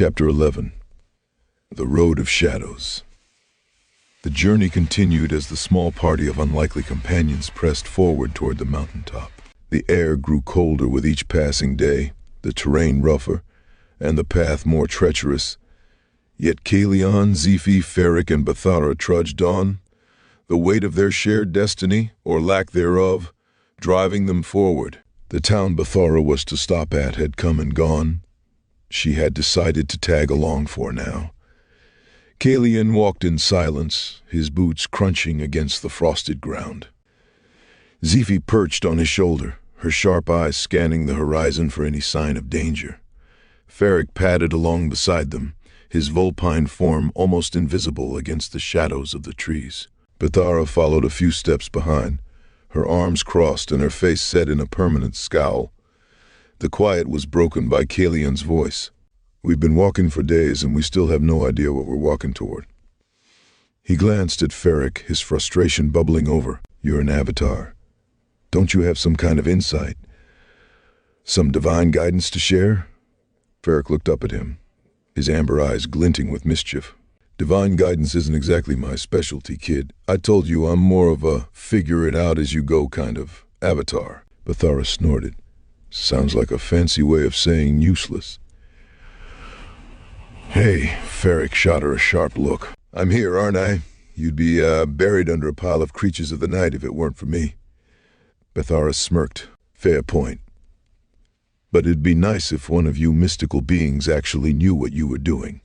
Chapter 11. The Road of Shadows. The journey continued as the small party of unlikely companions pressed forward toward the mountaintop. The air grew colder with each passing day, the terrain rougher, and the path more treacherous. Yet Kaelion, Zephi, Feric, and Bethara trudged on, the weight of their shared destiny, or lack thereof, driving them forward. The town Bethara was to stop at had come and gone. She had decided to tag along for now. Kaelion walked in silence, his boots crunching against the frosted ground. Zephi perched on his shoulder, her sharp eyes scanning the horizon for any sign of danger. Feric padded along beside them, his vulpine form almost invisible against the shadows of the trees. Bethara followed a few steps behind, her arms crossed and her face set in a permanent scowl. The quiet was broken by Kaelion's voice. "We've been walking for days and we still have no idea what we're walking toward." He glanced at Feric, his frustration bubbling over. "You're an avatar. Don't you have some kind of insight? Some divine guidance to share?" Feric looked up at him, his amber eyes glinting with mischief. "Divine guidance isn't exactly my specialty, kid. I told you I'm more of a figure-it-out-as-you-go kind of avatar." Bethara snorted. "Sounds like a fancy way of saying useless." "Hey," Feric shot her a sharp look. "I'm here, aren't I? You'd be buried under a pile of creatures of the night if it weren't for me." Bethara smirked. "Fair point. But it'd be nice if one of you mystical beings actually knew what you were doing."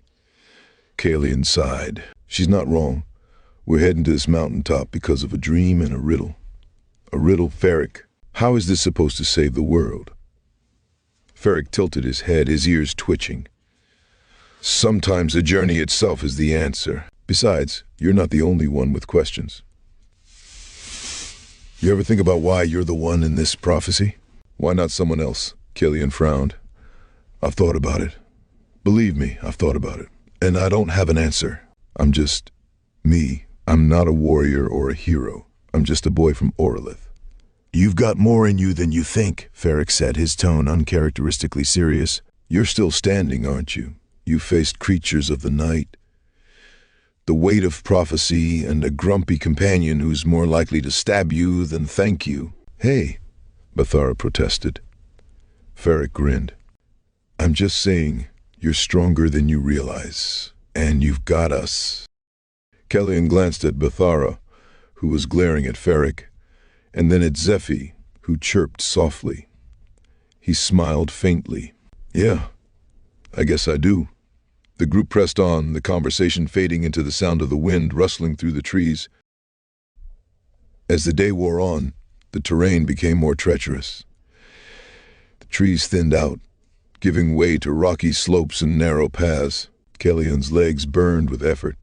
Kaelion sighed. "She's not wrong. We're heading to this mountaintop because of a dream and a riddle." "A riddle, Feric? How is this supposed to save the world?" Feric tilted his head, his ears twitching. "Sometimes the journey itself is the answer. Besides, you're not the only one with questions." "You ever think about why you're the one in this prophecy? Why not someone else?" Kaelion frowned. "I've thought about it. Believe me, I've thought about it. And I don't have an answer. I'm just me. I'm not a warrior or a hero. I'm just a boy from Orlith." "You've got more in you than you think," Feric said, his tone uncharacteristically serious. "You're still standing, aren't you? You faced creatures of the night, the weight of prophecy, and a grumpy companion who's more likely to stab you than thank you." "Hey," Bethara protested. Feric grinned. "I'm just saying, you're stronger than you realize, and you've got us." Kaelion glanced at Bethara, who was glaring at Feric, and then at Zephi, who chirped softly. He smiled faintly. "Yeah, I guess I do." The group pressed on, the conversation fading into the sound of the wind rustling through the trees. As the day wore on, the terrain became more treacherous. The trees thinned out, giving way to rocky slopes and narrow paths. Kaelion's legs burned with effort,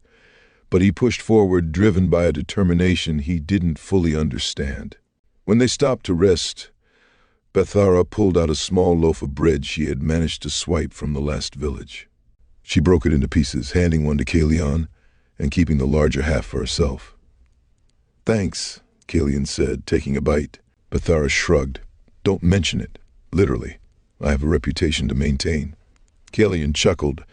but he pushed forward, driven by a determination he didn't fully understand. When they stopped to rest, Bethara pulled out a small loaf of bread she had managed to swipe from the last village. She broke it into pieces, handing one to Kaelion and keeping the larger half for herself. "Thanks," Kaelion said, taking a bite. Bethara shrugged. "Don't mention it. Literally. I have a reputation to maintain." Kaelion chuckled,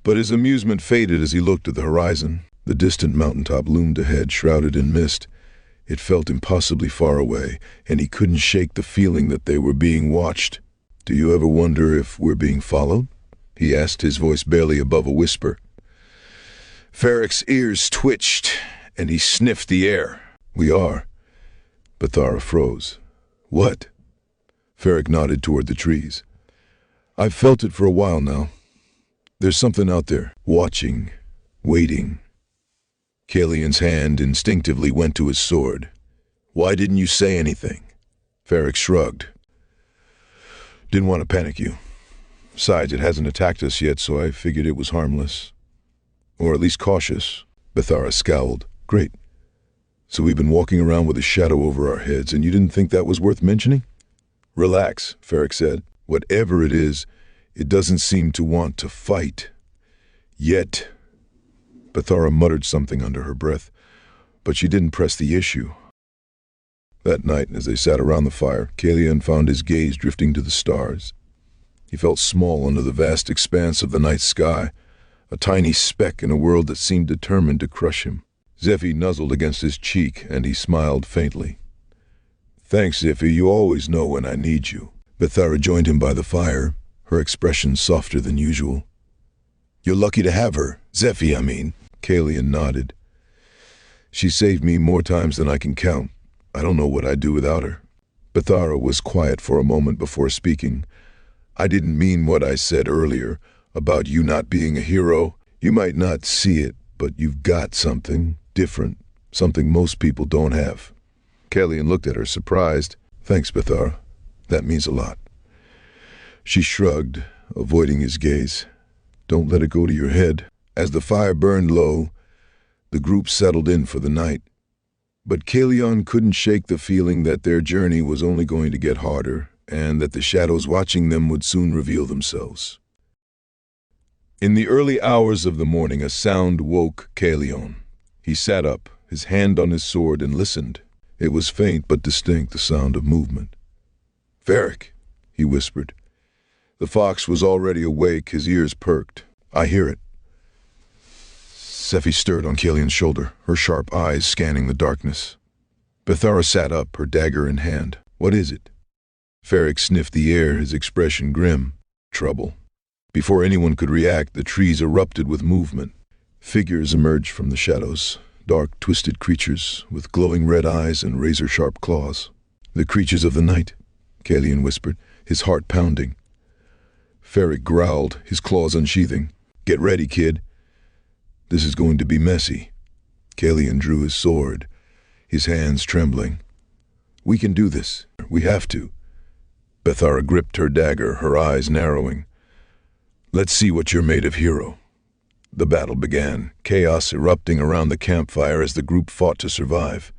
but his amusement faded as he looked at the horizon. The distant mountaintop loomed ahead, shrouded in mist. It felt impossibly far away, and he couldn't shake the feeling that they were being watched. "Do you ever wonder if we're being followed?" he asked, his voice barely above a whisper. Feric's ears twitched, and he sniffed the air. "We are." Bethara froze. "What?" Feric nodded toward the trees. "I've felt it for a while now. There's something out there, watching, waiting." Kaelion's hand instinctively went to his sword. "Why didn't you say anything?" Feric shrugged. "Didn't want to panic you. Besides, it hasn't attacked us yet, so I figured it was harmless. Or at least cautious." Bethara scowled. "Great. So we've been walking around with a shadow over our heads, and you didn't think that was worth mentioning?" "Relax," Feric said. "Whatever it is, it doesn't seem to want to fight. Yet." Bethara muttered something under her breath, but she didn't press the issue. That night, as they sat around the fire, Kaelion found his gaze drifting to the stars. He felt small under the vast expanse of the night sky, a tiny speck in a world that seemed determined to crush him. Zephy nuzzled against his cheek, and he smiled faintly. "Thanks, Zephy. You always know when I need you." Bethara joined him by the fire, her expression softer than usual. "You're lucky to have her. Zephy, I mean." Kaelion nodded. "She saved me more times than I can count. I don't know what I'd do without her." Bethara was quiet for a moment before speaking. "I didn't mean what I said earlier about you not being a hero. You might not see it, but you've got something different, something most people don't have." Kaelion looked at her, surprised. "Thanks, Bethara. That means a lot." She shrugged, avoiding his gaze. "Don't let it go to your head." As the fire burned low, the group settled in for the night. But Kaelion couldn't shake the feeling that their journey was only going to get harder, and that the shadows watching them would soon reveal themselves. In the early hours of the morning, a sound woke Kaelion. He sat up, his hand on his sword, and listened. It was faint but distinct, the sound of movement. "Feric," he whispered. The fox was already awake, his ears perked. "I hear it." Zephy stirred on Kaelion's shoulder, her sharp eyes scanning the darkness. Bethara sat up, her dagger in hand. "What is it?" Feric sniffed the air, his expression grim. "Trouble." Before anyone could react, the trees erupted with movement. Figures emerged from the shadows, dark, twisted creatures with glowing red eyes and razor-sharp claws. "The creatures of the night," Kaelion whispered, his heart pounding. Feric growled, his claws unsheathing. "Get ready, kid. This is going to be messy." Kaelion drew his sword, his hands trembling. "We can do this. We have to." Bethara gripped her dagger, her eyes narrowing. "Let's see what you're made of, hero." The battle began, chaos erupting around the campfire as the group fought to survive.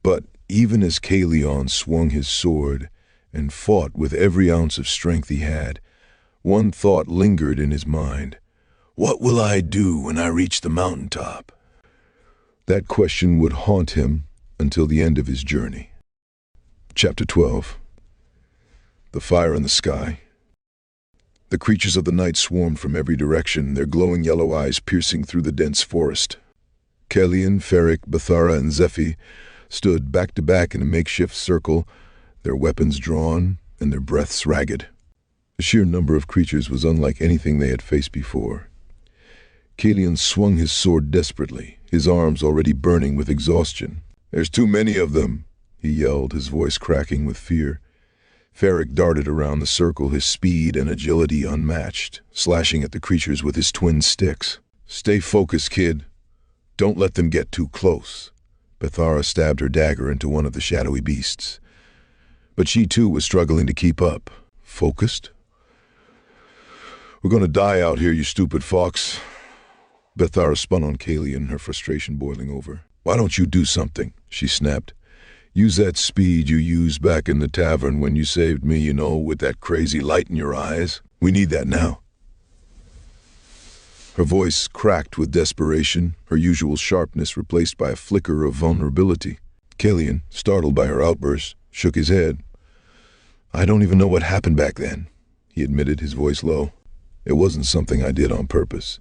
But even as Kaelion swung his sword and fought with every ounce of strength he had, one thought lingered in his mind. What will I do when I reach the mountaintop? That question would haunt him until the end of his journey. Chapter 12. The fire in the sky. The creatures of the night swarmed from every direction, their glowing yellow eyes piercing through the dense forest. Kaelion, Feric, Bethara, and Zephy stood back to back in a makeshift circle, their weapons drawn and their breaths ragged. The sheer number of creatures was unlike anything they had faced before. Kaelion swung his sword desperately, his arms already burning with exhaustion. "There's too many of them," he yelled, his voice cracking with fear. Feric darted around the circle, his speed and agility unmatched, slashing at the creatures with his twin sticks. "Stay focused, kid. Don't let them get too close." Bethara stabbed her dagger into one of the shadowy beasts. But she too was struggling to keep up. "Focused? We're going to die out here, you stupid fox." Bethara spun on Kaelion, her frustration boiling over. "Why don't you do something?" she snapped. "Use that speed you used back in the tavern when you saved me, you know, with that crazy light in your eyes. We need that now." Her voice cracked with desperation, her usual sharpness replaced by a flicker of vulnerability. Kaelion, startled by her outburst, shook his head. "I don't even know what happened back then," he admitted, his voice low. "It wasn't something I did on purpose.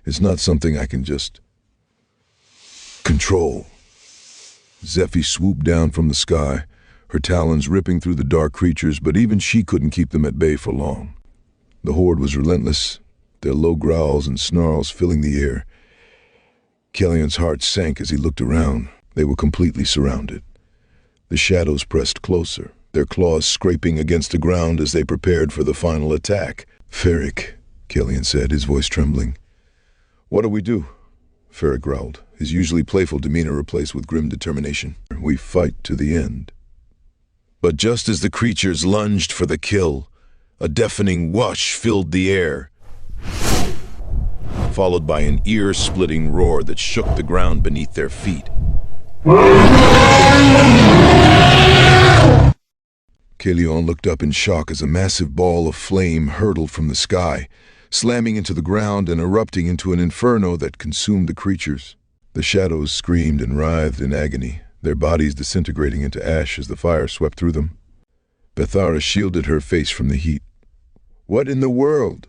It's not something I can just control." Zephy swooped down from the sky, her talons ripping through the dark creatures, but even she couldn't keep them at bay for long. The horde was relentless, their low growls and snarls filling the air. Kaelion's heart sank as he looked around. They were completely surrounded. The shadows pressed closer, their claws scraping against the ground as they prepared for the final attack. "Feric," Kaelion said, his voice trembling. "What do we do?" Feric growled, his usually playful demeanor replaced with grim determination. "We fight to the end." But just as the creatures lunged for the kill, a deafening whoosh filled the air, followed by an ear-splitting roar that shook the ground beneath their feet. Kaelion looked up in shock as a massive ball of flame hurtled from the sky, slamming into the ground and erupting into an inferno that consumed the creatures. The shadows screamed and writhed in agony, their bodies disintegrating into ash as the fire swept through them. Bethara shielded her face from the heat. What in the world?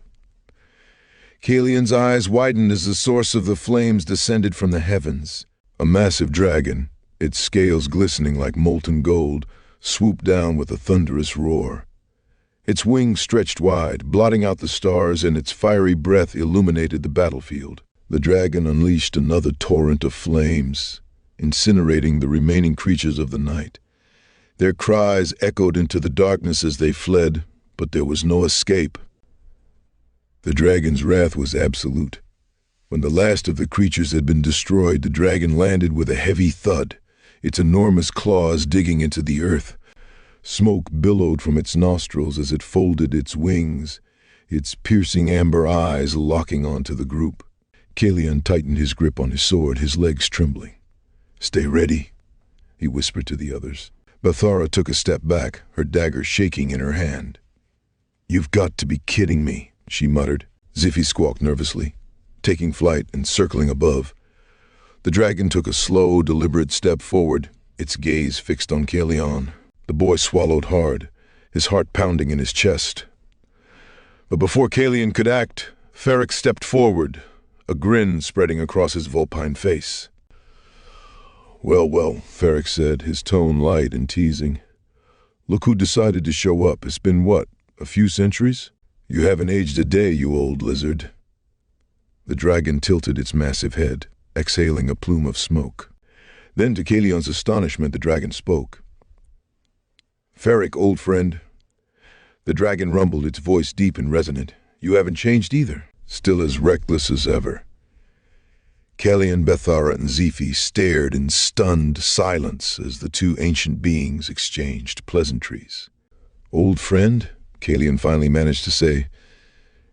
Kaelion's eyes widened as the source of the flames descended from the heavens. A massive dragon, its scales glistening like molten gold, swooped down with a thunderous roar. Its wings stretched wide, blotting out the stars, and its fiery breath illuminated the battlefield. The dragon unleashed another torrent of flames, incinerating the remaining creatures of the night. Their cries echoed into the darkness as they fled, but there was no escape. The dragon's wrath was absolute. When the last of the creatures had been destroyed, the dragon landed with a heavy thud, its enormous claws digging into the earth. Smoke billowed from its nostrils as it folded its wings, its piercing amber eyes locking onto the group. Kaelion tightened his grip on his sword, his legs trembling. "Stay ready," he whispered to the others. Bethara took a step back, her dagger shaking in her hand. "You've got to be kidding me," she muttered. Ziffy squawked nervously, taking flight and circling above. The dragon took a slow, deliberate step forward, its gaze fixed on Kaelion. The boy swallowed hard, his heart pounding in his chest. But before Kaelion could act, Feric stepped forward, a grin spreading across his vulpine face. Well, Feric said, his tone light and teasing. "Look who decided to show up. It's been what, a few centuries? You haven't aged a day, you old lizard." The dragon tilted its massive head, exhaling a plume of smoke. Then, to Kaelion's astonishment, the dragon spoke. "Feric, old friend." The dragon rumbled, its voice deep and resonant. "You haven't changed either, still as reckless as ever." Kaelion, Bethara, and Ziffy stared in stunned silence as the two ancient beings exchanged pleasantries. "Old friend?" Kaelion finally managed to say,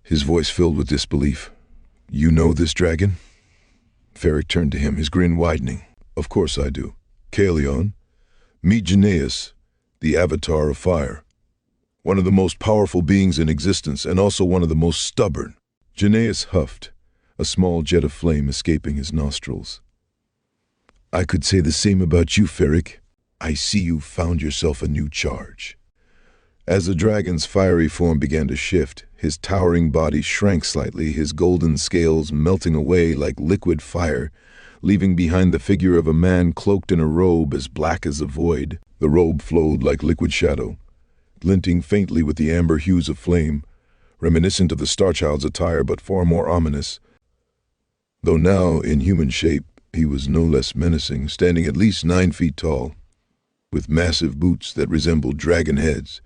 his voice filled with disbelief. "You know this dragon?" Feric turned to him, his grin widening. "Of course I do. Kaelion, meet Janaeus, the Avatar of Fire. One of the most powerful beings in existence, and also one of the most stubborn." Janaeus huffed, a small jet of flame escaping his nostrils. "I could say the same about you, Feric. I see you found yourself a new charge." As the dragon's fiery form began to shift, his towering body shrank slightly, his golden scales melting away like liquid fire, leaving behind the figure of a man cloaked in a robe as black as the void. The robe flowed like liquid shadow, glinting faintly with the amber hues of flame, reminiscent of the Starchild's attire but far more ominous. Though now in human shape, he was no less menacing, standing at least 9 feet tall, with massive boots that resembled dragon heads,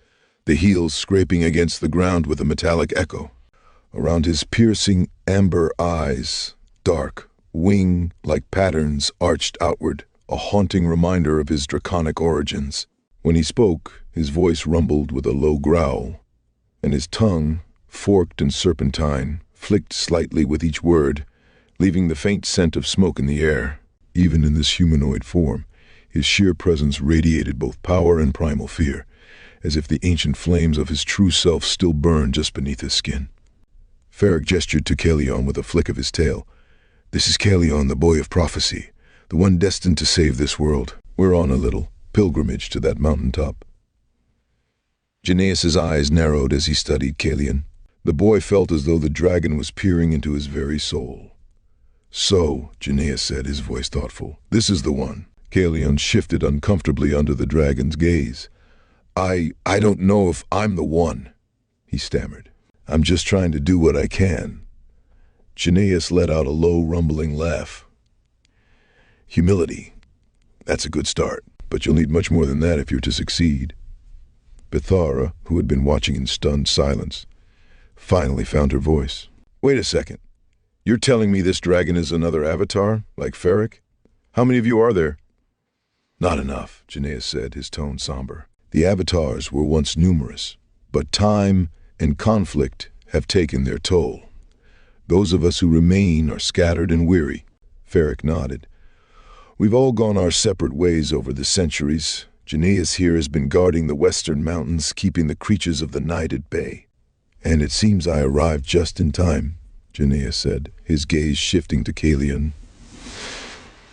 the heels scraping against the ground with a metallic echo. Around his piercing amber eyes, dark, wing-like patterns arched outward, a haunting reminder of his draconic origins. When he spoke, his voice rumbled with a low growl, and his tongue, forked and serpentine, flicked slightly with each word, leaving the faint scent of smoke in the air. Even in this humanoid form, his sheer presence radiated both power and primal fear, as if the ancient flames of his true self still burned just beneath his skin. Feric gestured to Kaelion with a flick of his tail. "This is Kaelion, the boy of prophecy, the one destined to save this world. We're on a little pilgrimage to that mountaintop." Janaeus' eyes narrowed as he studied Kaelion. The boy felt as though the dragon was peering into his very soul. "So," Janaeus said, his voice thoughtful, "this is the one." Kaelion shifted uncomfortably under the dragon's gaze. I don't know if I'm the one," he stammered. "I'm just trying to do what I can." Janaeus let out a low, rumbling laugh. "Humility. That's a good start, but you'll need much more than that if you're to succeed." Bethara, who had been watching in stunned silence, finally found her voice. "Wait a second. You're telling me this dragon is another avatar, like Feric? How many of you are there?" "Not enough," Janaeus said, his tone somber. "The avatars were once numerous, but time and conflict have taken their toll. Those of us who remain are scattered and weary." Feric nodded. "We've all gone our separate ways over the centuries. Janaeus here has been guarding the western mountains, keeping the creatures of the night at bay. And it seems I arrived just in time," Janaeus said, his gaze shifting to Kaelion.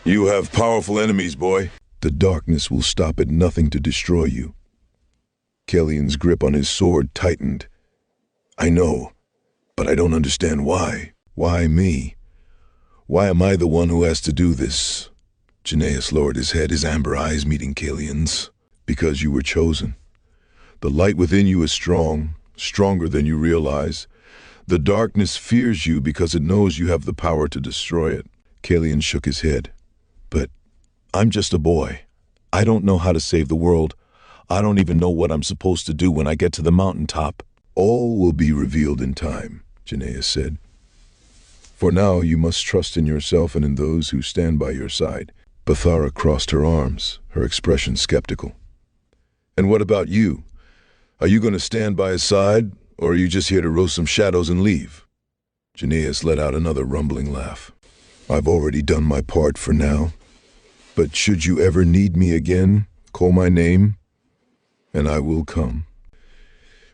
"You have powerful enemies, boy. The darkness will stop at nothing to destroy you." Kaelion's grip on his sword tightened. I know, but I don't understand why. Why me? Why am I the one who has to do this? Janaeus lowered his head, his amber eyes meeting Kaelion's. Because you were chosen. The light within you is strong, stronger than you realize. The darkness fears you because it knows you have the power to destroy it. Kaelion shook his head. But I'm just a boy. I don't know how to save the world. I don't even know what I'm supposed to do when I get to the mountaintop. All will be revealed in time, Janaeus said. For now, you must trust in yourself and in those who stand by your side. Bethara crossed her arms, her expression skeptical. And what about you? Are you going to stand by his side, or are you just here to roast some shadows and leave? Janaeus let out another rumbling laugh. I've already done my part for now. But should you ever need me again, call my name, and I will come.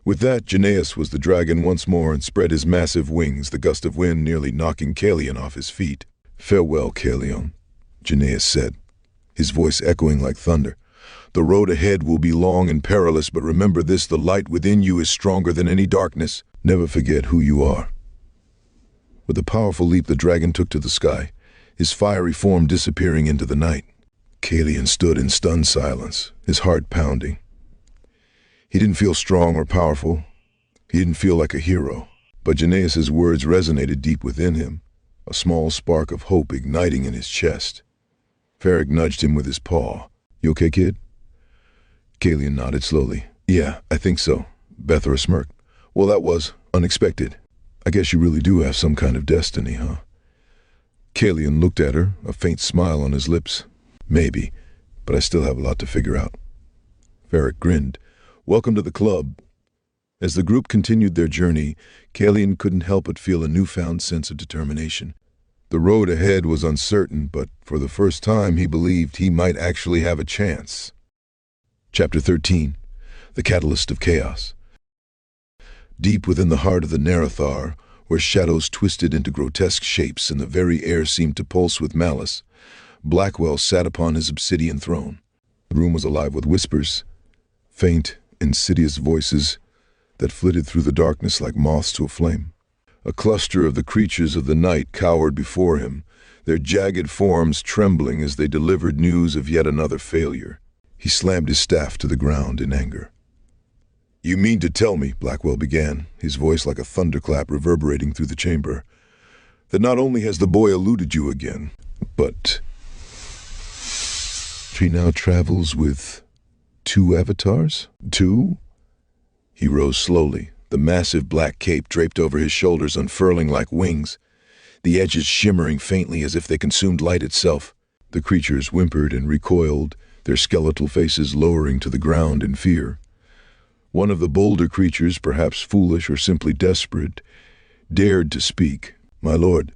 With that, Janaeus was the dragon once more and spread his massive wings, the gust of wind nearly knocking Kaelion off his feet. Farewell, Kaelion, Janaeus said, his voice echoing like thunder. The road ahead will be long and perilous, but remember this, the light within you is stronger than any darkness. Never forget who you are. With a powerful leap, the dragon took to the sky, his fiery form disappearing into the night. Kaelion stood in stunned silence, his heart pounding. He didn't feel strong or powerful. He didn't feel like a hero. But Janaeus' words resonated deep within him, a small spark of hope igniting in his chest. Feric nudged him with his paw. You okay, kid? Kaelion nodded slowly. Yeah, I think so. Bethara smirked. Well, that was unexpected. I guess you really do have some kind of destiny, huh? Kaelion looked at her, a faint smile on his lips. Maybe, but I still have a lot to figure out. Feric grinned. Welcome to the club. As the group continued their journey, Kaelion couldn't help but feel a newfound sense of determination. The road ahead was uncertain, but for the first time he believed he might actually have a chance. Chapter 13. The Catalyst of Chaos. Deep within the heart of the Narathar, where shadows twisted into grotesque shapes and the very air seemed to pulse with malice, Blackwell sat upon his obsidian throne. The room was alive with whispers, faint, insidious voices that flitted through the darkness like moths to a flame. A cluster of the creatures of the night cowered before him, their jagged forms trembling as they delivered news of yet another failure. He slammed his staff to the ground in anger. You mean to tell me, Blackwell began, his voice like a thunderclap reverberating through the chamber, that not only has the boy eluded you again, but he now travels with 2 avatars? 2? He rose slowly, the massive black cape draped over his shoulders unfurling like wings, the edges shimmering faintly as if they consumed light itself. The creatures whimpered and recoiled, their skeletal faces lowering to the ground in fear. One of the bolder creatures, perhaps foolish or simply desperate, dared to speak. My lord,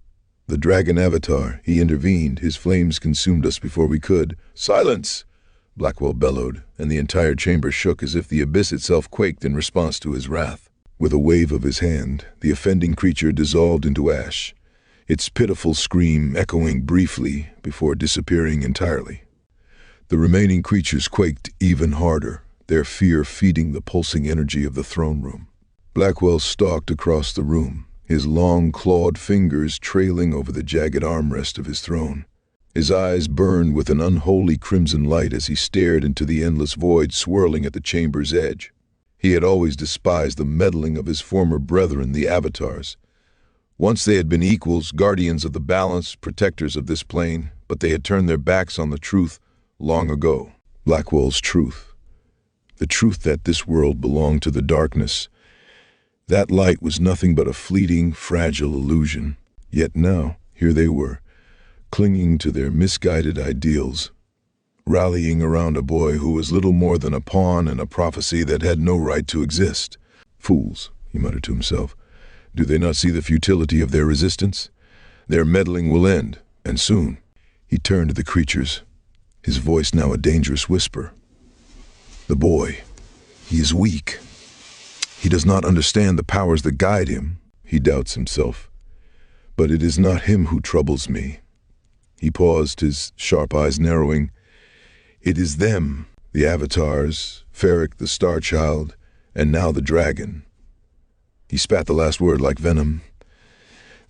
the dragon avatar, he intervened. His flames consumed us before we could. Silence! Blackwell bellowed, and the entire chamber shook as if the abyss itself quaked in response to his wrath. With a wave of his hand, the offending creature dissolved into ash, its pitiful scream echoing briefly before disappearing entirely. The remaining creatures quaked even harder, their fear feeding the pulsing energy of the throne room. Blackwell stalked across the room, his long clawed fingers trailing over the jagged armrest of his throne. His eyes burned with an unholy crimson light as he stared into the endless void swirling at the chamber's edge. He had always despised the meddling of his former brethren, the Avatars. Once they had been equals, guardians of the balance, protectors of this plane, but they had turned their backs on the truth long ago. Blackwell's truth. The truth that this world belonged to the darkness. That light was nothing but a fleeting, fragile illusion. Yet now, here they were, clinging to their misguided ideals, rallying around a boy who was little more than a pawn in a prophecy that had no right to exist. Fools, he muttered to himself. Do they not see the futility of their resistance? Their meddling will end, and soon. He turned to the creatures, his voice now a dangerous whisper. The boy, he is weak. He does not understand the powers that guide him. He doubts himself. But it is not him who troubles me. He paused, his sharp eyes narrowing. It is them, the Avatars, Feric the Star Child, and now the dragon. He spat the last word like venom.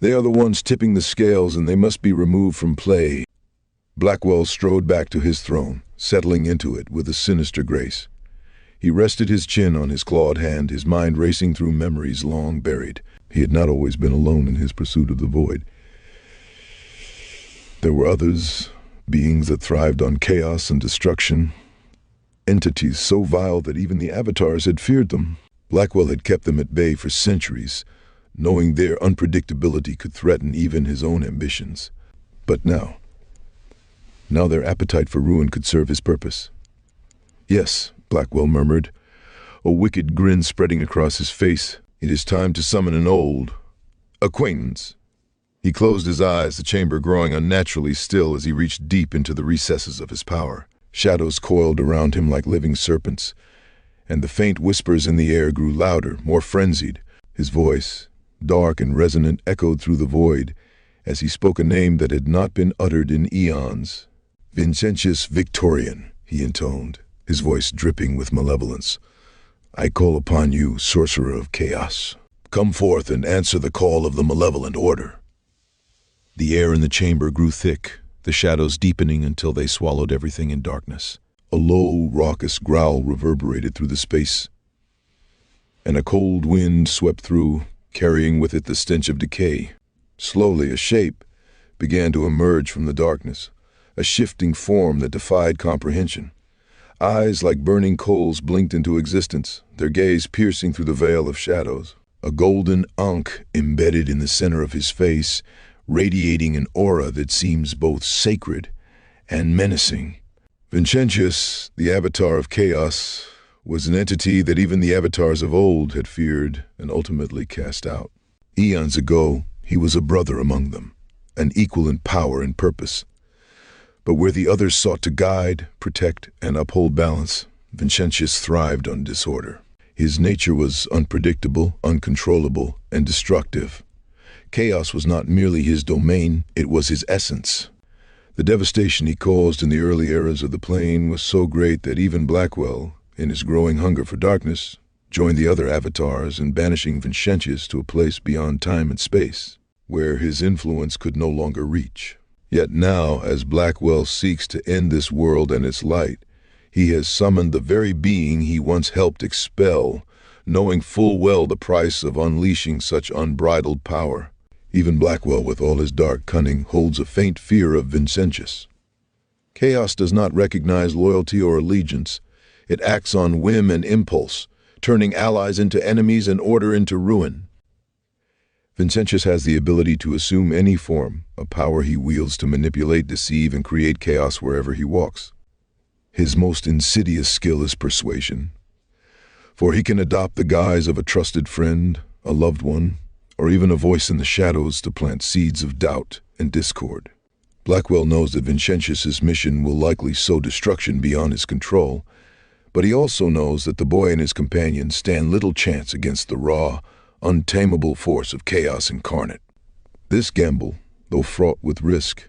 They are the ones tipping the scales, and they must be removed from play. Blackwell strode back to his throne, settling into it with a sinister grace. He rested his chin on his clawed hand, his mind racing through memories long buried. He had not always been alone in his pursuit of the void. There were others, beings that thrived on chaos and destruction, entities so vile that even the avatars had feared them. Blackwell had kept them at bay for centuries, knowing their unpredictability could threaten even his own ambitions. But now their appetite for ruin could serve his purpose. Yes, Blackwell murmured, a wicked grin spreading across his face. It is time to summon an old acquaintance. He closed his eyes, the chamber growing unnaturally still as he reached deep into the recesses of his power. Shadows coiled around him like living serpents, and the faint whispers in the air grew louder, more frenzied. His voice, dark and resonant, echoed through the void as he spoke a name that had not been uttered in eons. Vincentius Victorian, he intoned, his voice dripping with malevolence. I call upon you, sorcerer of chaos. Come forth and answer the call of the malevolent order. The air in the chamber grew thick, the shadows deepening until they swallowed everything in darkness. A low, raucous growl reverberated through the space, and a cold wind swept through, carrying with it the stench of decay. Slowly, a shape began to emerge from the darkness, a shifting form that defied comprehension. Eyes like burning coals blinked into existence, their gaze piercing through the veil of shadows. A golden ankh embedded in the center of his face, radiating an aura that seems both sacred and menacing. Vincentius, the avatar of chaos, was an entity that even the avatars of old had feared and ultimately cast out. Eons ago, he was a brother among them, an equal in power and purpose. But where the others sought to guide, protect, and uphold balance, Vincentius thrived on disorder. His nature was unpredictable, uncontrollable, and destructive. Chaos was not merely his domain, it was his essence. The devastation he caused in the early eras of the plane was so great that even Blackwell, in his growing hunger for darkness, joined the other avatars in banishing Vincentius to a place beyond time and space, where his influence could no longer reach. Yet now, as Blackwell seeks to end this world and its light, he has summoned the very being he once helped expel, knowing full well the price of unleashing such unbridled power. Even Blackwell, with all his dark cunning, holds a faint fear of Vincentius. Chaos does not recognize loyalty or allegiance. It acts on whim and impulse, turning allies into enemies and order into ruin. Vincentius has the ability to assume any form, a power he wields to manipulate, deceive, and create chaos wherever he walks. His most insidious skill is persuasion, for he can adopt the guise of a trusted friend, a loved one, or even a voice in the shadows to plant seeds of doubt and discord. Blackwell knows that Vincentius's mission will likely sow destruction beyond his control, but he also knows that the boy and his companions stand little chance against the raw, untamable force of chaos incarnate. This gamble, though fraught with risk,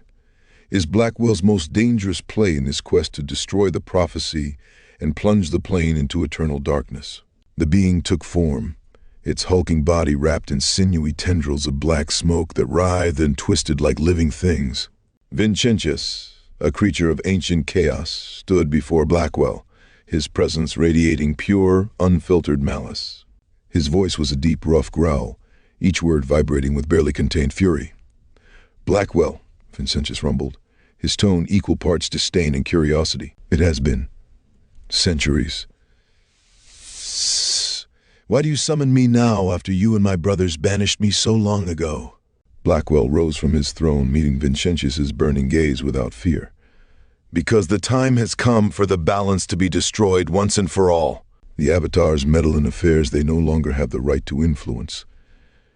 is Blackwell's most dangerous play in his quest to destroy the prophecy and plunge the plane into eternal darkness. The being took form, its hulking body wrapped in sinewy tendrils of black smoke that writhed and twisted like living things. Vincentius, a creature of ancient chaos, stood before Blackwell, his presence radiating pure, unfiltered malice. His voice was a deep, rough growl, each word vibrating with barely contained fury. Blackwell, Vincentius rumbled, his tone equal parts disdain and curiosity. It has been centuries. Why do you summon me now after you and my brothers banished me so long ago? Blackwell rose from his throne, meeting Vincentius's burning gaze without fear. Because the time has come for the balance to be destroyed once and for all. The avatars meddle in affairs they no longer have the right to influence.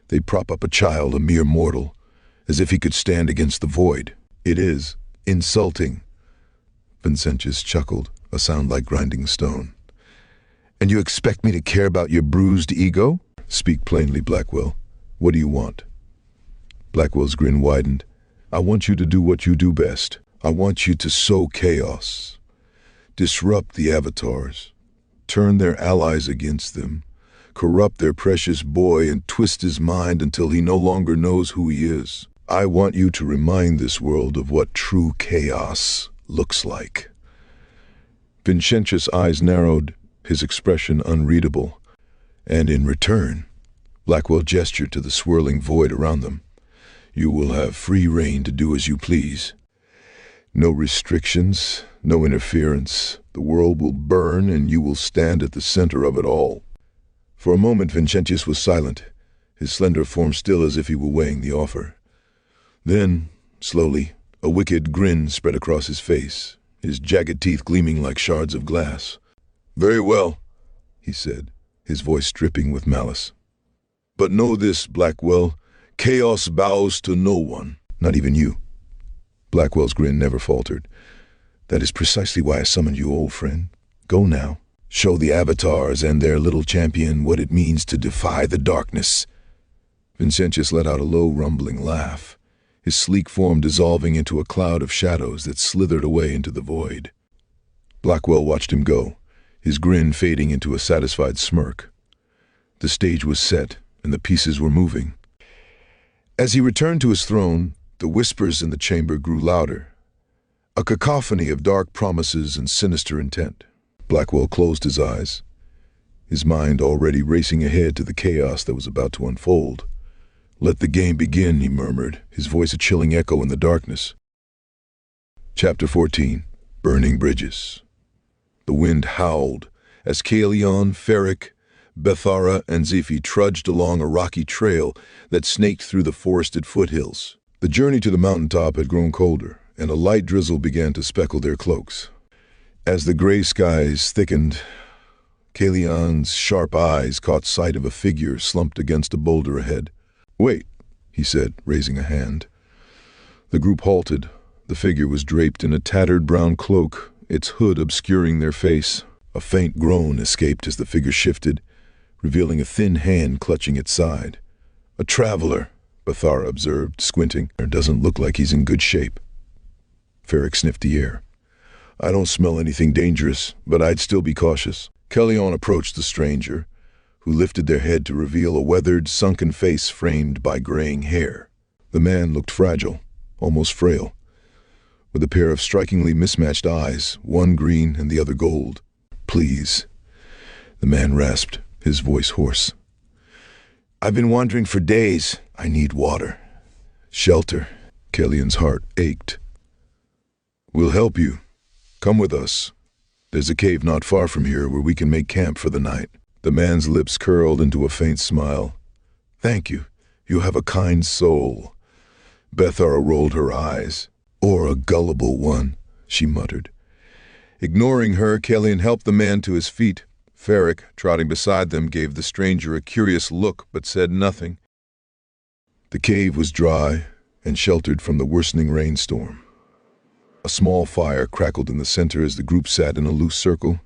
They prop up a child, a mere mortal, as if he could stand against the void. It is insulting. Vincentius chuckled, a sound like grinding stone. And you expect me to care about your bruised ego? Speak plainly, Blackwell. What do you want? Blackwell's grin widened. I want you to do what you do best. I want you to sow chaos, disrupt the avatars, turn their allies against them, corrupt their precious boy and twist his mind until he no longer knows who he is. I want you to remind this world of what true chaos looks like." Vincentius' eyes narrowed, his expression unreadable, and in return, Blackwell gestured to the swirling void around them. "You will have free rein to do as you please. No restrictions, no interference. The world will burn and you will stand at the center of it all." For a moment Vincentius was silent, his slender form still as if he were weighing the offer. Then, slowly, a wicked grin spread across his face, his jagged teeth gleaming like shards of glass. "Very well," he said, his voice dripping with malice. "But know this, Blackwell, chaos bows to no one, not even you." Blackwell's grin never faltered. "That is precisely why I summoned you, old friend. Go now. Show the avatars and their little champion what it means to defy the darkness." Vincentius let out a low, rumbling laugh, his sleek form dissolving into a cloud of shadows that slithered away into the void. Blackwell watched him go, his grin fading into a satisfied smirk. The stage was set, and the pieces were moving. As he returned to his throne, the whispers in the chamber grew louder, a cacophony of dark promises and sinister intent. Blackwell closed his eyes, his mind already racing ahead to the chaos that was about to unfold. "Let the game begin," he murmured, his voice a chilling echo in the darkness. Chapter 14. Burning Bridges. The wind howled as Kaelion, Feric, Bethara, and Zephi trudged along a rocky trail that snaked through the forested foothills. The journey to the mountaintop had grown colder, and a light drizzle began to speckle their cloaks. As the gray skies thickened, Kaelion's sharp eyes caught sight of a figure slumped against a boulder ahead. "Wait," he said, raising a hand. The group halted. The figure was draped in a tattered brown cloak, its hood obscuring their face. A faint groan escaped as the figure shifted, revealing a thin hand clutching its side. "A traveler," Bethara observed, squinting. "It doesn't look like he's in good shape." Feric sniffed the air. "I don't smell anything dangerous, but I'd still be cautious." Kaelion approached the stranger, who lifted their head to reveal a weathered, sunken face framed by graying hair. The man looked fragile, almost frail, with a pair of strikingly mismatched eyes, one green and the other gold. "Please," the man rasped, his voice hoarse. "I've been wandering for days. I need water. Shelter." Kaelion's heart ached. "We'll help you. Come with us. There's a cave not far from here where we can make camp for the night." The man's lips curled into a faint smile. "Thank you. You have a kind soul." Bethara rolled her eyes. "Or a gullible one," she muttered. Ignoring her, Kaelion helped the man to his feet. Feric, trotting beside them, gave the stranger a curious look but said nothing. The cave was dry and sheltered from the worsening rainstorm. A small fire crackled in the center as the group sat in a loose circle.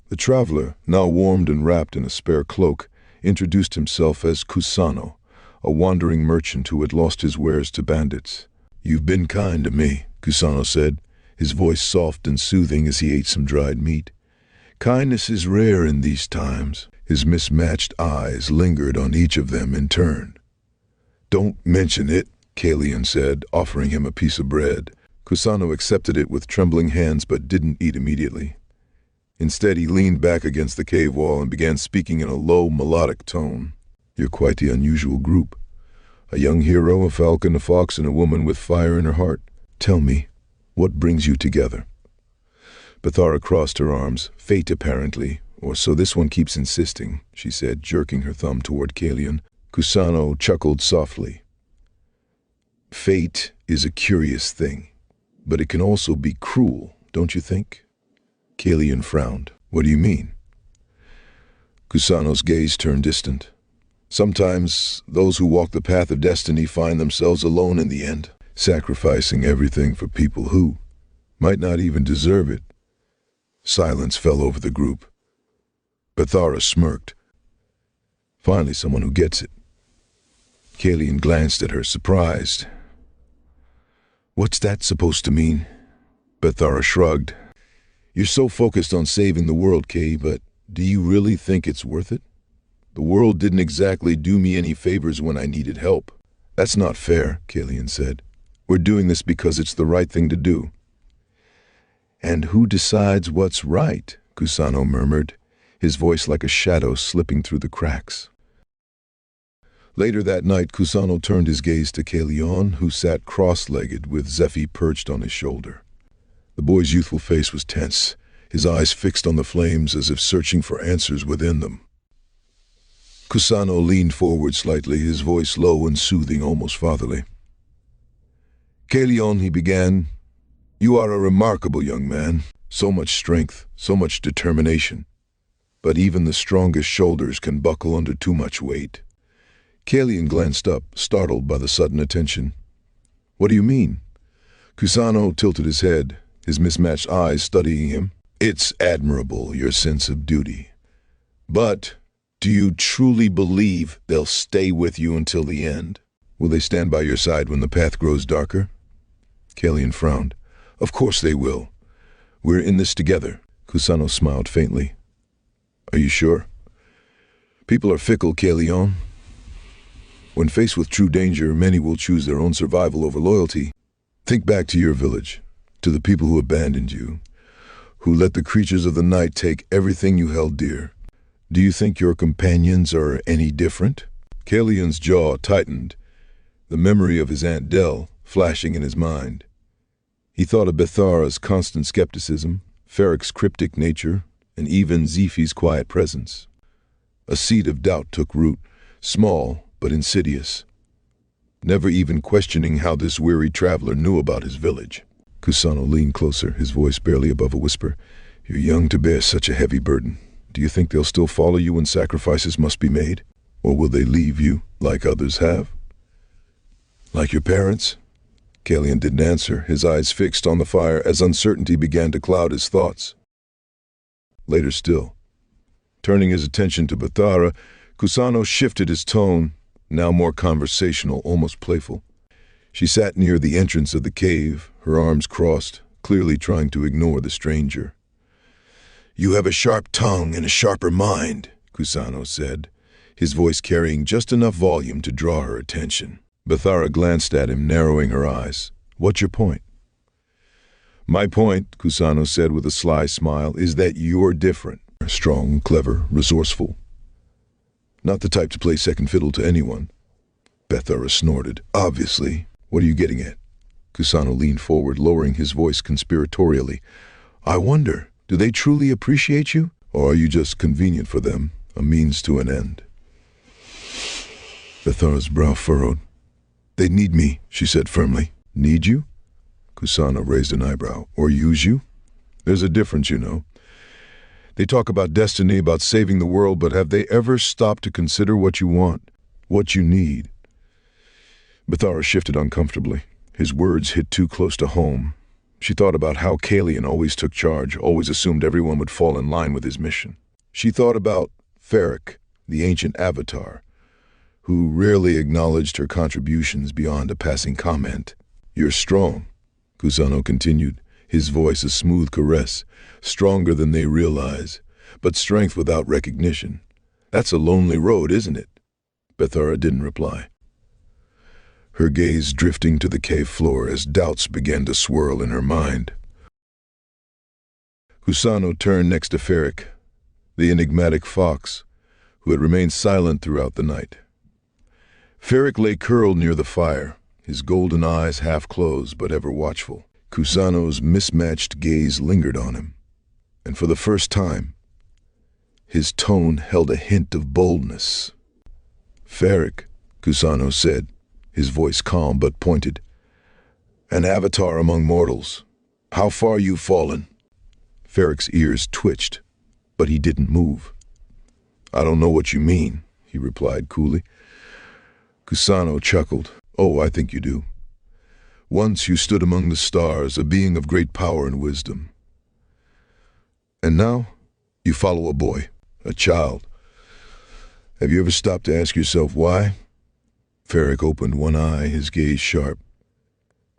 The traveler, now warmed and wrapped in a spare cloak, introduced himself as Kusano, a wandering merchant who had lost his wares to bandits. "You've been kind to me," Kusano said, his voice soft and soothing as he ate some dried meat. "Kindness is rare in these times." His mismatched eyes lingered on each of them in turn. "Don't mention it," Kaelion said, offering him a piece of bread. Kusano accepted it with trembling hands but didn't eat immediately. Instead, he leaned back against the cave wall and began speaking in a low, melodic tone. "You're quite the unusual group. A young hero, a falcon, a fox, and a woman with fire in her heart. Tell me, what brings you together?" Bethara crossed her arms, fate apparently, or so this one keeps insisting, she said, jerking her thumb toward Kaelion. Kusano chuckled softly. "Fate is a curious thing, but it can also be cruel, don't you think?" Kaelion frowned. "What do you mean?" Kusano's gaze turned distant. "Sometimes those who walk the path of destiny find themselves alone in the end, sacrificing everything for people who might not even deserve it." Silence fell over the group. Bethara smirked. "Finally someone who gets it." Kaelion glanced at her, surprised. "What's that supposed to mean?" Bethara shrugged. "You're so focused on saving the world, Kay, but do you really think it's worth it? The world didn't exactly do me any favors when I needed help. That's not fair, Kaelion said. We're doing this because it's the right thing to do. And who decides what's right? Cassata murmured, his voice like a shadow slipping through the cracks. Later that night, Cassata turned his gaze to Kaelion, who sat cross-legged with Zephi perched on his shoulder. The boy's youthful face was tense, his eyes fixed on the flames as if searching for answers within them. Cassata leaned forward slightly, his voice low and soothing, almost fatherly. Kaelion, he began, you are a remarkable young man. So much strength, so much determination. But even the strongest shoulders can buckle under too much weight. Kaelion glanced up, startled by the sudden attention. What do you mean? Cassata tilted his head, his mismatched eyes studying him. It's admirable, your sense of duty. But do you truly believe they'll stay with you until the end? Will they stand by your side when the path grows darker? Kaelion frowned. Of course they will. We're in this together. Cassata smiled faintly. Are you sure? People are fickle, Kaelion. When faced with true danger, many will choose their own survival over loyalty. Think back to your village, to the people who abandoned you, who let the creatures of the night take everything you held dear. Do you think your companions are any different? Kaelion's jaw tightened, the memory of his Aunt Dell flashing in his mind. He thought of Bethara's constant skepticism, Feric's cryptic nature, and even Zephi's quiet presence. A seed of doubt took root, small but insidious, never even questioning how this weary traveler knew about his village. Cassata leaned closer, his voice barely above a whisper. You're young to bear such a heavy burden. Do you think they'll still follow you when sacrifices must be made? Or will they leave you, like others have? Like your parents? Kaelion didn't answer, his eyes fixed on the fire as uncertainty began to cloud his thoughts. Later still, turning his attention to Bethara, Cassata shifted his tone, now more conversational, almost playful. She sat near the entrance of the cave, her arms crossed, clearly trying to ignore the stranger. You have a sharp tongue and a sharper mind, Cassata said, his voice carrying just enough volume to draw her attention. Bethara glanced at him, narrowing her eyes. What's your point? My point, Cassata said with a sly smile, is that you're different. Strong, clever, resourceful. Not the type to play second fiddle to anyone. Bethara snorted. Obviously. What are you getting at? Cassata leaned forward, lowering his voice conspiratorially. I wonder, do they truly appreciate you? Or are you just convenient for them, a means to an end? Bethara's brow furrowed. They need me, she said firmly. Need you? Cassata raised an eyebrow. Or use you? There's a difference, you know. They talk about destiny, about saving the world, but have they ever stopped to consider what you want, what you need? Bethara shifted uncomfortably. His words hit too close to home. She thought about how Kaelion always took charge, always assumed everyone would fall in line with his mission. She thought about Feric, the ancient avatar, who rarely acknowledged her contributions beyond a passing comment. You're strong, Cassata continued, his voice a smooth caress, stronger than they realize, but strength without recognition. That's a lonely road, isn't it? Bethara didn't reply, her gaze drifting to the cave floor as doubts began to swirl in her mind. Cassata turned next to Feric, the enigmatic fox, who had remained silent throughout the night. Feric lay curled near the fire, his golden eyes half closed but ever watchful. Cassata's mismatched gaze lingered on him, and for the first time, his tone held a hint of boldness. Feric, Cassata said, his voice calm but pointed. An avatar among mortals. How far you've fallen. Feric's ears twitched, but he didn't move. I don't know what you mean, he replied coolly. Cassata chuckled. Oh, I think you do. Once you stood among the stars, a being of great power and wisdom. And now, you follow a boy, a child. Have you ever stopped to ask yourself why? Feric opened one eye, his gaze sharp.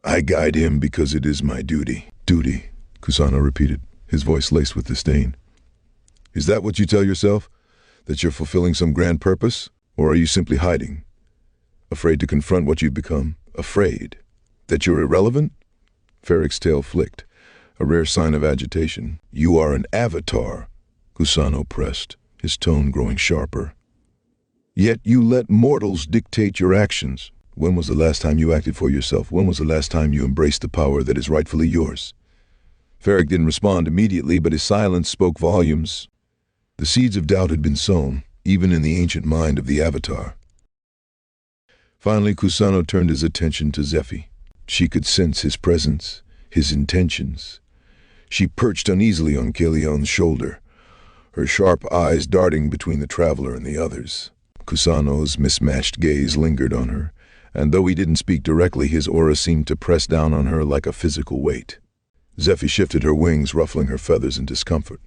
I guide him because it is my duty. Duty, Cassata repeated, his voice laced with disdain. Is that what you tell yourself? That you're fulfilling some grand purpose? Or are you simply hiding? Afraid to confront what you've become? Afraid that you're irrelevant? Feric's tail flicked, a rare sign of agitation. You are an avatar, Cassata pressed, his tone growing sharper. Yet you let mortals dictate your actions. When was the last time you acted for yourself? When was the last time you embraced the power that is rightfully yours? Feric didn't respond immediately, but his silence spoke volumes. The seeds of doubt had been sown, even in the ancient mind of the Avatar. Finally, Cassata turned his attention to Zephi. She could sense his presence, his intentions. She perched uneasily on Kaelion's shoulder, her sharp eyes darting between the traveler and the others. Cassata's mismatched gaze lingered on her, and though he didn't speak directly, his aura seemed to press down on her like a physical weight. Zephi shifted her wings, ruffling her feathers in discomfort.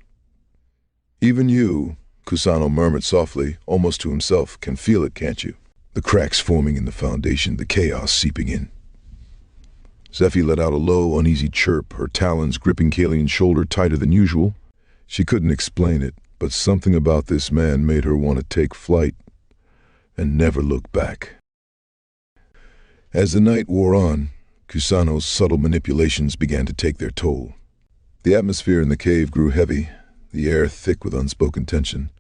Even you, Cassata murmured softly, almost to himself, can feel it, can't you? The cracks forming in the foundation, the chaos seeping in. Zephi let out a low, uneasy chirp, her talons gripping Kaelion's shoulder tighter than usual. She couldn't explain it, but something about this man made her want to take flight and never look back. As the night wore on, Cassata's subtle manipulations began to take their toll. The atmosphere in the cave grew heavy, the air thick with unspoken tension.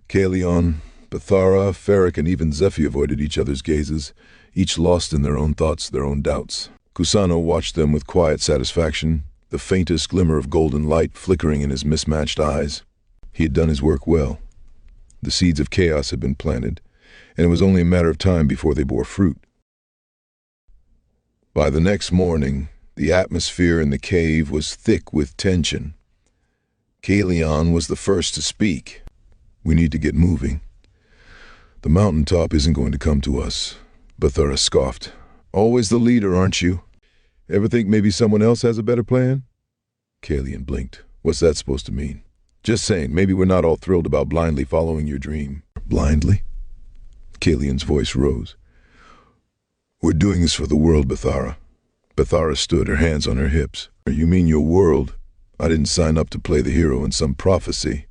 Kaelion, Bethara, Feric, and even Zephi avoided each other's gazes, each lost in their own thoughts, their own doubts. Cassata watched them with quiet satisfaction, the faintest glimmer of golden light flickering in his mismatched eyes. He had done his work well. The seeds of chaos had been planted, and it was only a matter of time before they bore fruit. By the next morning, the atmosphere in the cave was thick with tension. Kaelion was the first to speak. We need to get moving. The mountaintop isn't going to come to us, Bethara scoffed. Always the leader, aren't you? Ever think maybe someone else has a better plan? Kaelion blinked. What's that supposed to mean? Just saying, maybe we're not all thrilled about blindly following your dream. Blindly? Kaelion's voice rose. We're doing this for the world, Bethara. Bethara stood, her hands on her hips. You mean your world? I didn't sign up to play the hero in some prophecy.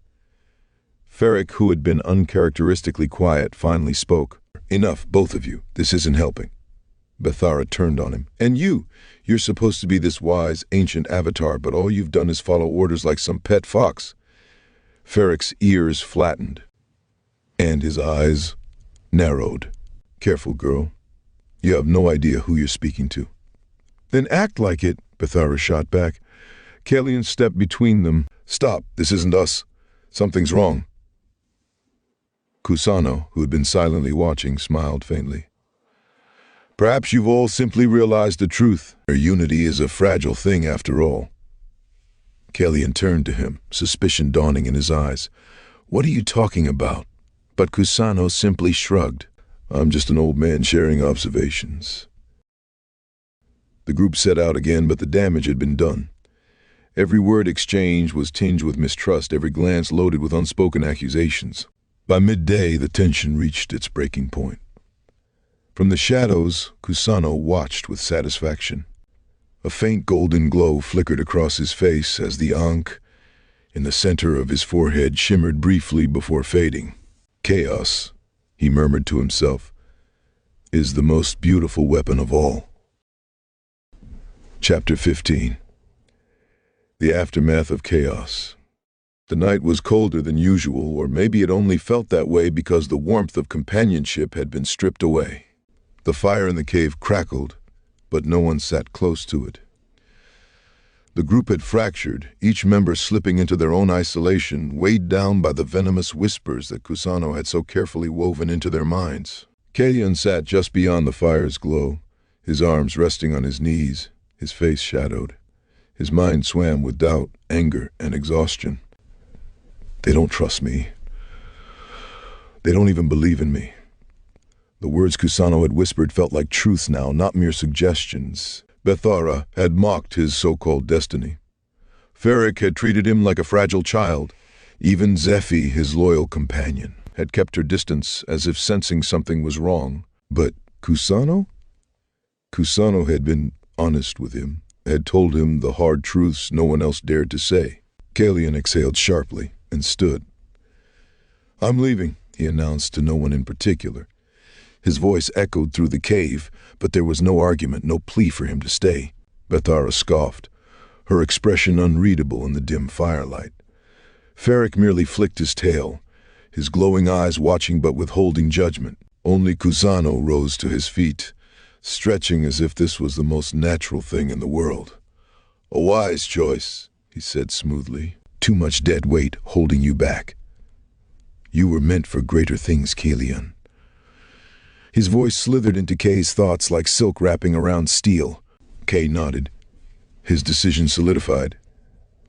Feric, who had been uncharacteristically quiet, finally spoke. Enough, both of you. This isn't helping. Bethara turned on him. And you're supposed to be this wise, ancient avatar, but all you've done is follow orders like some pet fox. Feric's ears flattened, and his eyes narrowed. Careful, girl. You have no idea who you're speaking to. Then act like it, Bethara shot back. Kaelion stepped between them. Stop, this isn't us. Something's wrong. Cassata, who had been silently watching, smiled faintly. Perhaps you've all simply realized the truth. Your unity is a fragile thing after all. Kaelion turned to him, suspicion dawning in his eyes. What are you talking about? But Cassata simply shrugged. I'm just an old man sharing observations. The group set out again, but the damage had been done. Every word exchanged was tinged with mistrust, every glance loaded with unspoken accusations. By midday, the tension reached its breaking point. From the shadows, Cassata watched with satisfaction. A faint golden glow flickered across his face as the ankh in the center of his forehead shimmered briefly before fading. Chaos, he murmured to himself, is the most beautiful weapon of all. Chapter 15. The aftermath of chaos. The night was colder than usual, or maybe it only felt that way because the warmth of companionship had been stripped away. The fire in the cave crackled, but no one sat close to it. The group had fractured, each member slipping into their own isolation, weighed down by the venomous whispers that Cassata had so carefully woven into their minds. Kaelion sat just beyond the fire's glow, his arms resting on his knees, his face shadowed. His mind swam with doubt, anger, and exhaustion. They don't trust me. They don't even believe in me. The words Cassata had whispered felt like truths now, not mere suggestions. Bethara had mocked his so-called destiny. Feric had treated him like a fragile child. Even Zephi, his loyal companion, had kept her distance as if sensing something was wrong. But Cassata? Cassata had been honest with him, had told him the hard truths no one else dared to say. Kaelion exhaled sharply and stood. "I'm leaving," he announced to no one in particular. His voice echoed through the cave, but there was no argument, no plea for him to stay. Bethara scoffed, her expression unreadable in the dim firelight. Feric merely flicked his tail, his glowing eyes watching but withholding judgment. Only Cassata rose to his feet, stretching as if this was the most natural thing in the world. "A wise choice," he said smoothly. "Too much dead weight holding you back. You were meant for greater things, Kaelion." His voice slithered into Kay's thoughts like silk wrapping around steel. Kay nodded, his decision solidified.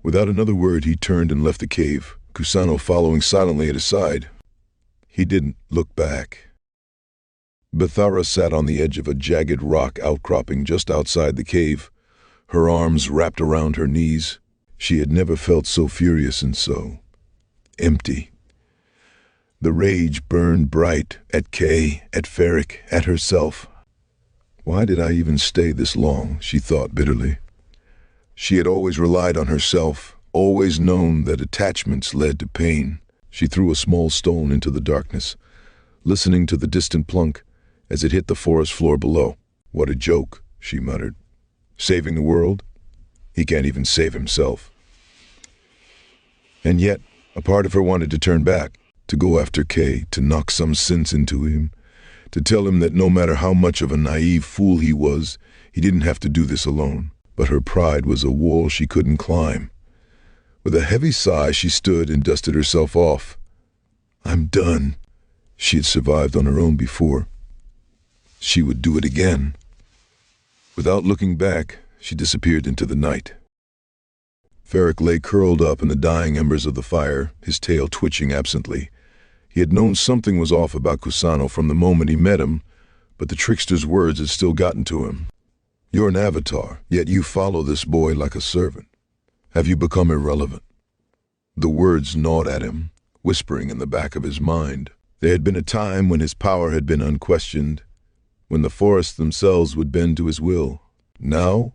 Without another word, he turned and left the cave, Cassata following silently at his side. He didn't look back. Bethara sat on the edge of a jagged rock outcropping just outside the cave, her arms wrapped around her knees. She had never felt so furious and so empty. The rage burned bright at Kay, at Feric, at herself. Why did I even stay this long, she thought bitterly. She had always relied on herself, always known that attachments led to pain. She threw a small stone into the darkness, listening to the distant plunk as it hit the forest floor below. "What a joke," she muttered. "Saving the world? He can't even save himself." And yet, a part of her wanted to turn back, to go after Kay, to knock some sense into him, to tell him that no matter how much of a naive fool he was, he didn't have to do this alone. But her pride was a wall she couldn't climb. With a heavy sigh, she stood and dusted herself off. "I'm done." She had survived on her own before. She would do it again. Without looking back, she disappeared into the night. Feric lay curled up in the dying embers of the fire, his tail twitching absently. He had known something was off about Cassata from the moment he met him, but the trickster's words had still gotten to him. "You're an avatar, yet you follow this boy like a servant. Have you become irrelevant?" The words gnawed at him, whispering in the back of his mind. There had been a time when his power had been unquestioned, when the forests themselves would bend to his will. Now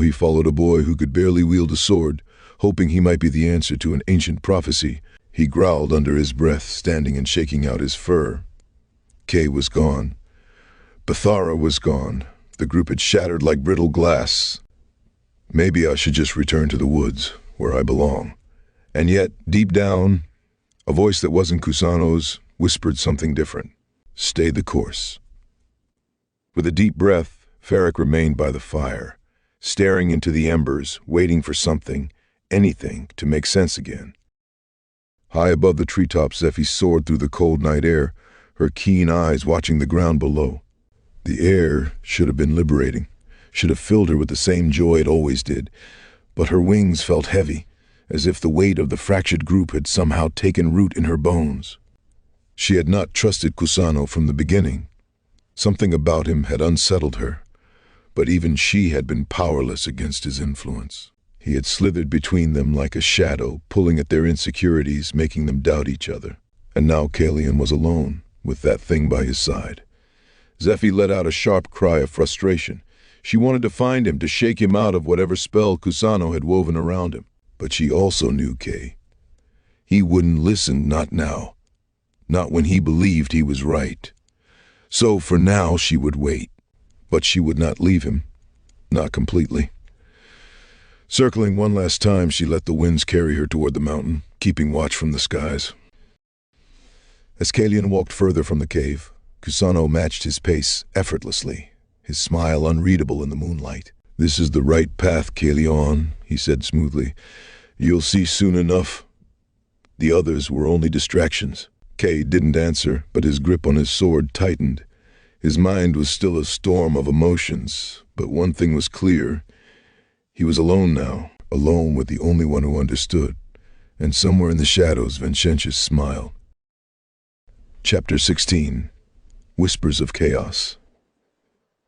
he followed a boy who could barely wield a sword, hoping he might be the answer to an ancient prophecy. He growled under his breath, standing and shaking out his fur. Kay was gone. Bethara was gone. The group had shattered like brittle glass. Maybe I should just return to the woods, where I belong. And yet, deep down, a voice that wasn't Cassata's whispered something different. Stay the course. With a deep breath, Feric remained by the fire, staring into the embers, waiting for something, anything, to make sense again. High above the treetops, Zephy soared through the cold night air, her keen eyes watching the ground below. The air should have been liberating, should have filled her with the same joy it always did, but her wings felt heavy, as if the weight of the fractured group had somehow taken root in her bones. She had not trusted Cassata from the beginning. Something about him had unsettled her, but even she had been powerless against his influence. He had slithered between them like a shadow, pulling at their insecurities, making them doubt each other. And now Kaelion was alone, with that thing by his side. Zephy let out a sharp cry of frustration. She wanted to find him, to shake him out of whatever spell Cassata had woven around him. But she also knew Kay. He wouldn't listen, not now. Not when he believed he was right. So for now she would wait. But she would not leave him. Not completely. Circling one last time, she let the winds carry her toward the mountain, keeping watch from the skies. As Kaelion walked further from the cave, Cassata matched his pace effortlessly, his smile unreadable in the moonlight. "This is the right path, Kaelion," he said smoothly. "You'll see soon enough. The others were only distractions." Kay didn't answer, but his grip on his sword tightened. His mind was still a storm of emotions, but one thing was clear. He was alone now, alone with the only one who understood, and somewhere in the shadows Vincentius smiled. Chapter 16. Whispers of Chaos.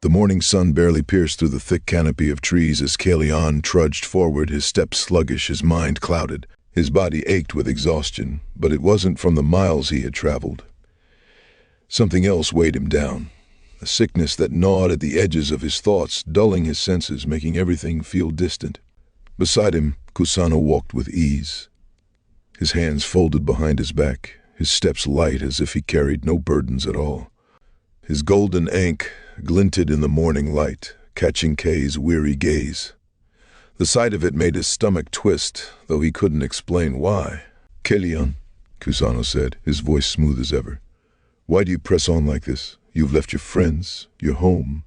The morning sun barely pierced through the thick canopy of trees as Kaelion trudged forward, his steps sluggish, his mind clouded. His body ached with exhaustion, but it wasn't from the miles he had traveled. Something else weighed him down. A sickness that gnawed at the edges of his thoughts, dulling his senses, making everything feel distant. Beside him, Cassata walked with ease, his hands folded behind his back, his steps light as if he carried no burdens at all. His golden ankh glinted in the morning light, catching Kay's weary gaze. The sight of it made his stomach twist, though he couldn't explain why. "Kaelion," Cassata said, his voice smooth as ever. "Why do you press on like this? You've left your friends, your home.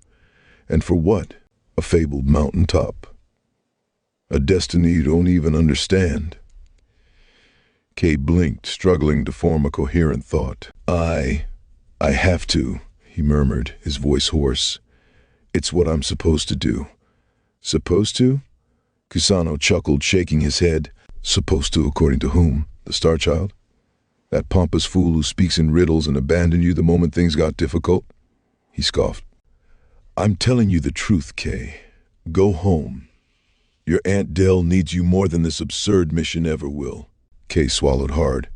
And for what? A fabled mountaintop. A destiny you don't even understand." Kay blinked, struggling to form a coherent thought. I have to," he murmured, his voice hoarse. "It's what I'm supposed to do." "Supposed to?" Cassata chuckled, shaking his head. "Supposed to according to whom? The Star Child? That pompous fool who speaks in riddles and abandoned you the moment things got difficult?" He scoffed. "I'm telling you the truth, Kay. Go home. Your Aunt Dell needs you more than this absurd mission ever will." Kay swallowed hard.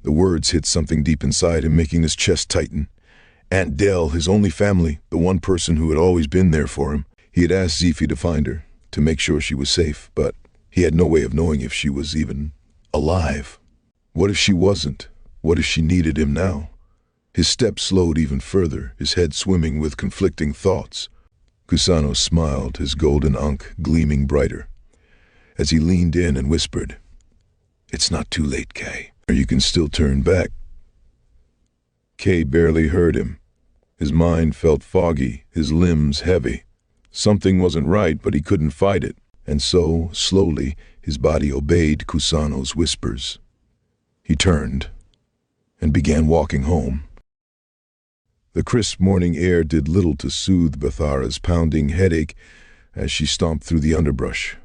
The words hit something deep inside him, making his chest tighten. Aunt Dell, his only family, the one person who had always been there for him. He had asked Zifi to find her, to make sure she was safe, but he had no way of knowing if she was even alive. What if she wasn't? What if she needed him now? His steps slowed even further, his head swimming with conflicting thoughts. Cassata smiled, his golden ankh gleaming brighter, as he leaned in and whispered, "It's not too late, Kay, or you can still turn back." Kay barely heard him. His mind felt foggy, his limbs heavy. Something wasn't right, but he couldn't fight it, and so, slowly, his body obeyed Cassata's whispers. He turned and began walking home. The crisp morning air did little to soothe Bethara's pounding headache as she stomped through the underbrush.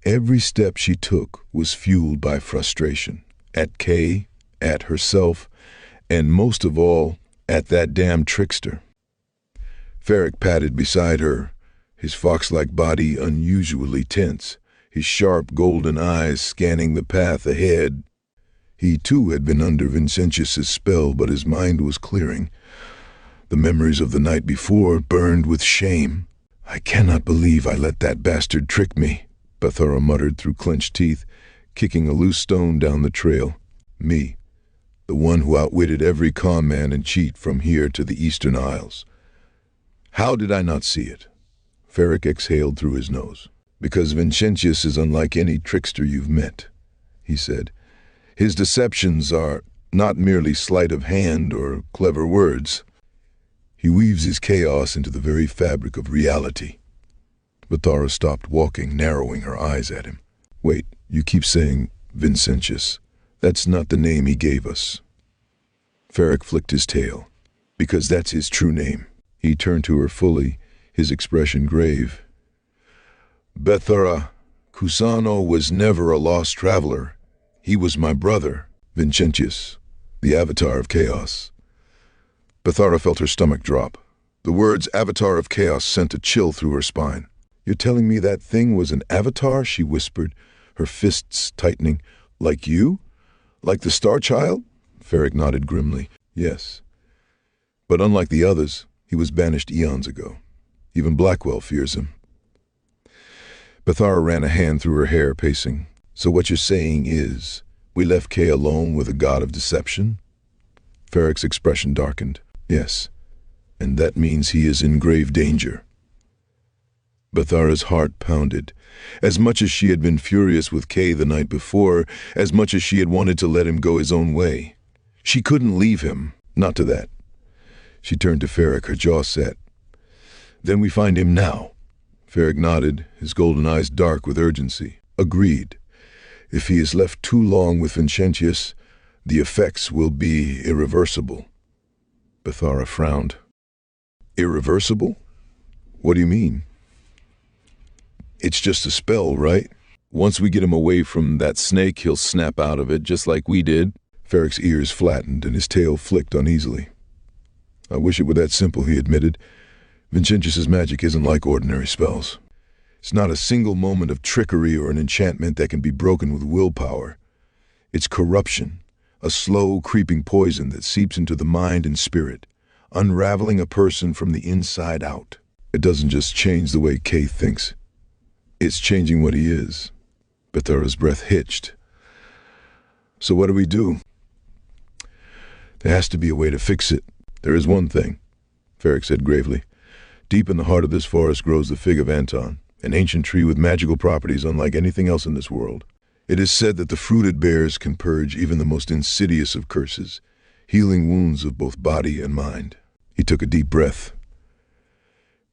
Every step she took was fueled by frustration, at Kay, at herself, and most of all, at that damn trickster. Feric padded beside her, his fox-like body unusually tense, his sharp golden eyes scanning the path ahead. He too had been under Vincentius's spell, but his mind was clearing. The memories of the night before burned with shame. "I cannot believe I let that bastard trick me," Bethara muttered through clenched teeth, kicking a loose stone down the trail. "Me, the one who outwitted every con man and cheat from here to the Eastern Isles. How did I not see it?" Feric exhaled through his nose. "Because Vincentius is unlike any trickster you've met," he said. "His deceptions are not merely sleight of hand or clever words. He weaves his chaos into the very fabric of reality." Bethara stopped walking, narrowing her eyes at him. "Wait, you keep saying Vincentius. That's not the name he gave us." Feric flicked his tail. "Because that's his true name." He turned to her fully, his expression grave. "Bethara, Cassata was never a lost traveler. He was my brother, Vincentius, the Avatar of Chaos." Bethara felt her stomach drop. The words Avatar of Chaos sent a chill through her spine. "You're telling me that thing was an avatar?" she whispered, her fists tightening. "Like you? Like the Star Child?" Feric nodded grimly. "Yes. But unlike the others, he was banished eons ago. Even Blackwell fears him." Bethara ran a hand through her hair, pacing. "So what you're saying is, we left Kay alone with a god of deception?" Feric's expression darkened. "Yes, and that means he is in grave danger." Bethara's heart pounded. As much as she had been furious with Kay the night before, as much as she had wanted to let him go his own way, she couldn't leave him, not to that. She turned to Feric, her jaw set. "Then we find him now." Feric nodded, his golden eyes dark with urgency. "Agreed. If he is left too long with Vincentius, the effects will be irreversible." Bethara frowned. "Irreversible? What do you mean?" "It's just a spell, right? Once we get him away from that snake, he'll snap out of it, just like we did." Feric's ears flattened and his tail flicked uneasily. "I wish it were that simple," he admitted. "Vincentius's magic isn't like ordinary spells. It's not a single moment of trickery or an enchantment that can be broken with willpower. It's corruption, a slow, creeping poison that seeps into the mind and spirit, unraveling a person from the inside out. It doesn't just change the way Kay thinks. It's changing what he is." Bethara's breath hitched. "So what do we do?" There has to be a way to fix it. There is one thing, Feric said gravely. Deep in the heart of this forest grows the fig of Anton, an ancient tree with magical properties unlike anything else in this world. It is said that the fruit it bears can purge even the most insidious of curses, healing wounds of both body and mind. He took a deep breath.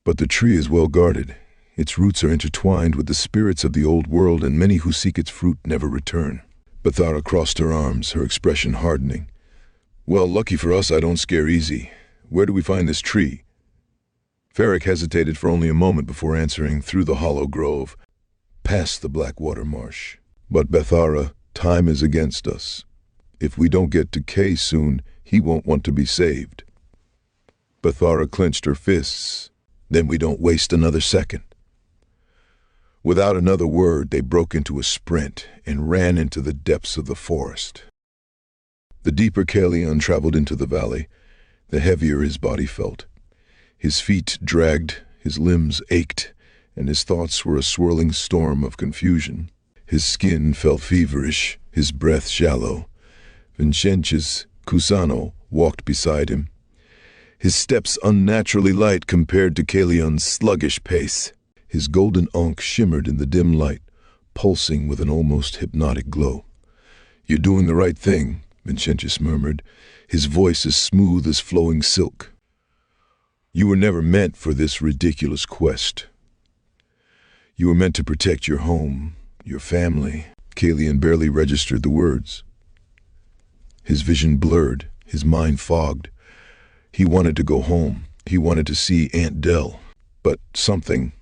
But the tree is well guarded. Its roots are intertwined with the spirits of the old world, and many who seek its fruit never return. Bethara crossed her arms, her expression hardening. Well, lucky for us, I don't scare easy. Where do we find this tree? Feric hesitated for only a moment before answering. Through the hollow grove, past the Blackwater marsh. But Bethara, time is against us. If we don't get to Kay soon, he won't want to be saved. Bethara clenched her fists. Then we don't waste another second. Without another word, they broke into a sprint and ran into the depths of the forest. The deeper Kaelion traveled into the valley, the heavier his body felt. His feet dragged, his limbs ached, and his thoughts were a swirling storm of confusion. His skin felt feverish, his breath shallow. Vincentis Cusano walked beside him, his steps unnaturally light compared to Kaelion's sluggish pace. His golden ankh shimmered in the dim light, pulsing with an almost hypnotic glow. You're doing the right thing, Vincentis murmured, his voice as smooth as flowing silk. You were never meant for this ridiculous quest. You were meant to protect your home, your family. Kaelion barely registered the words. His vision blurred, his mind fogged. He wanted to go home. He wanted to see Aunt Dell. But something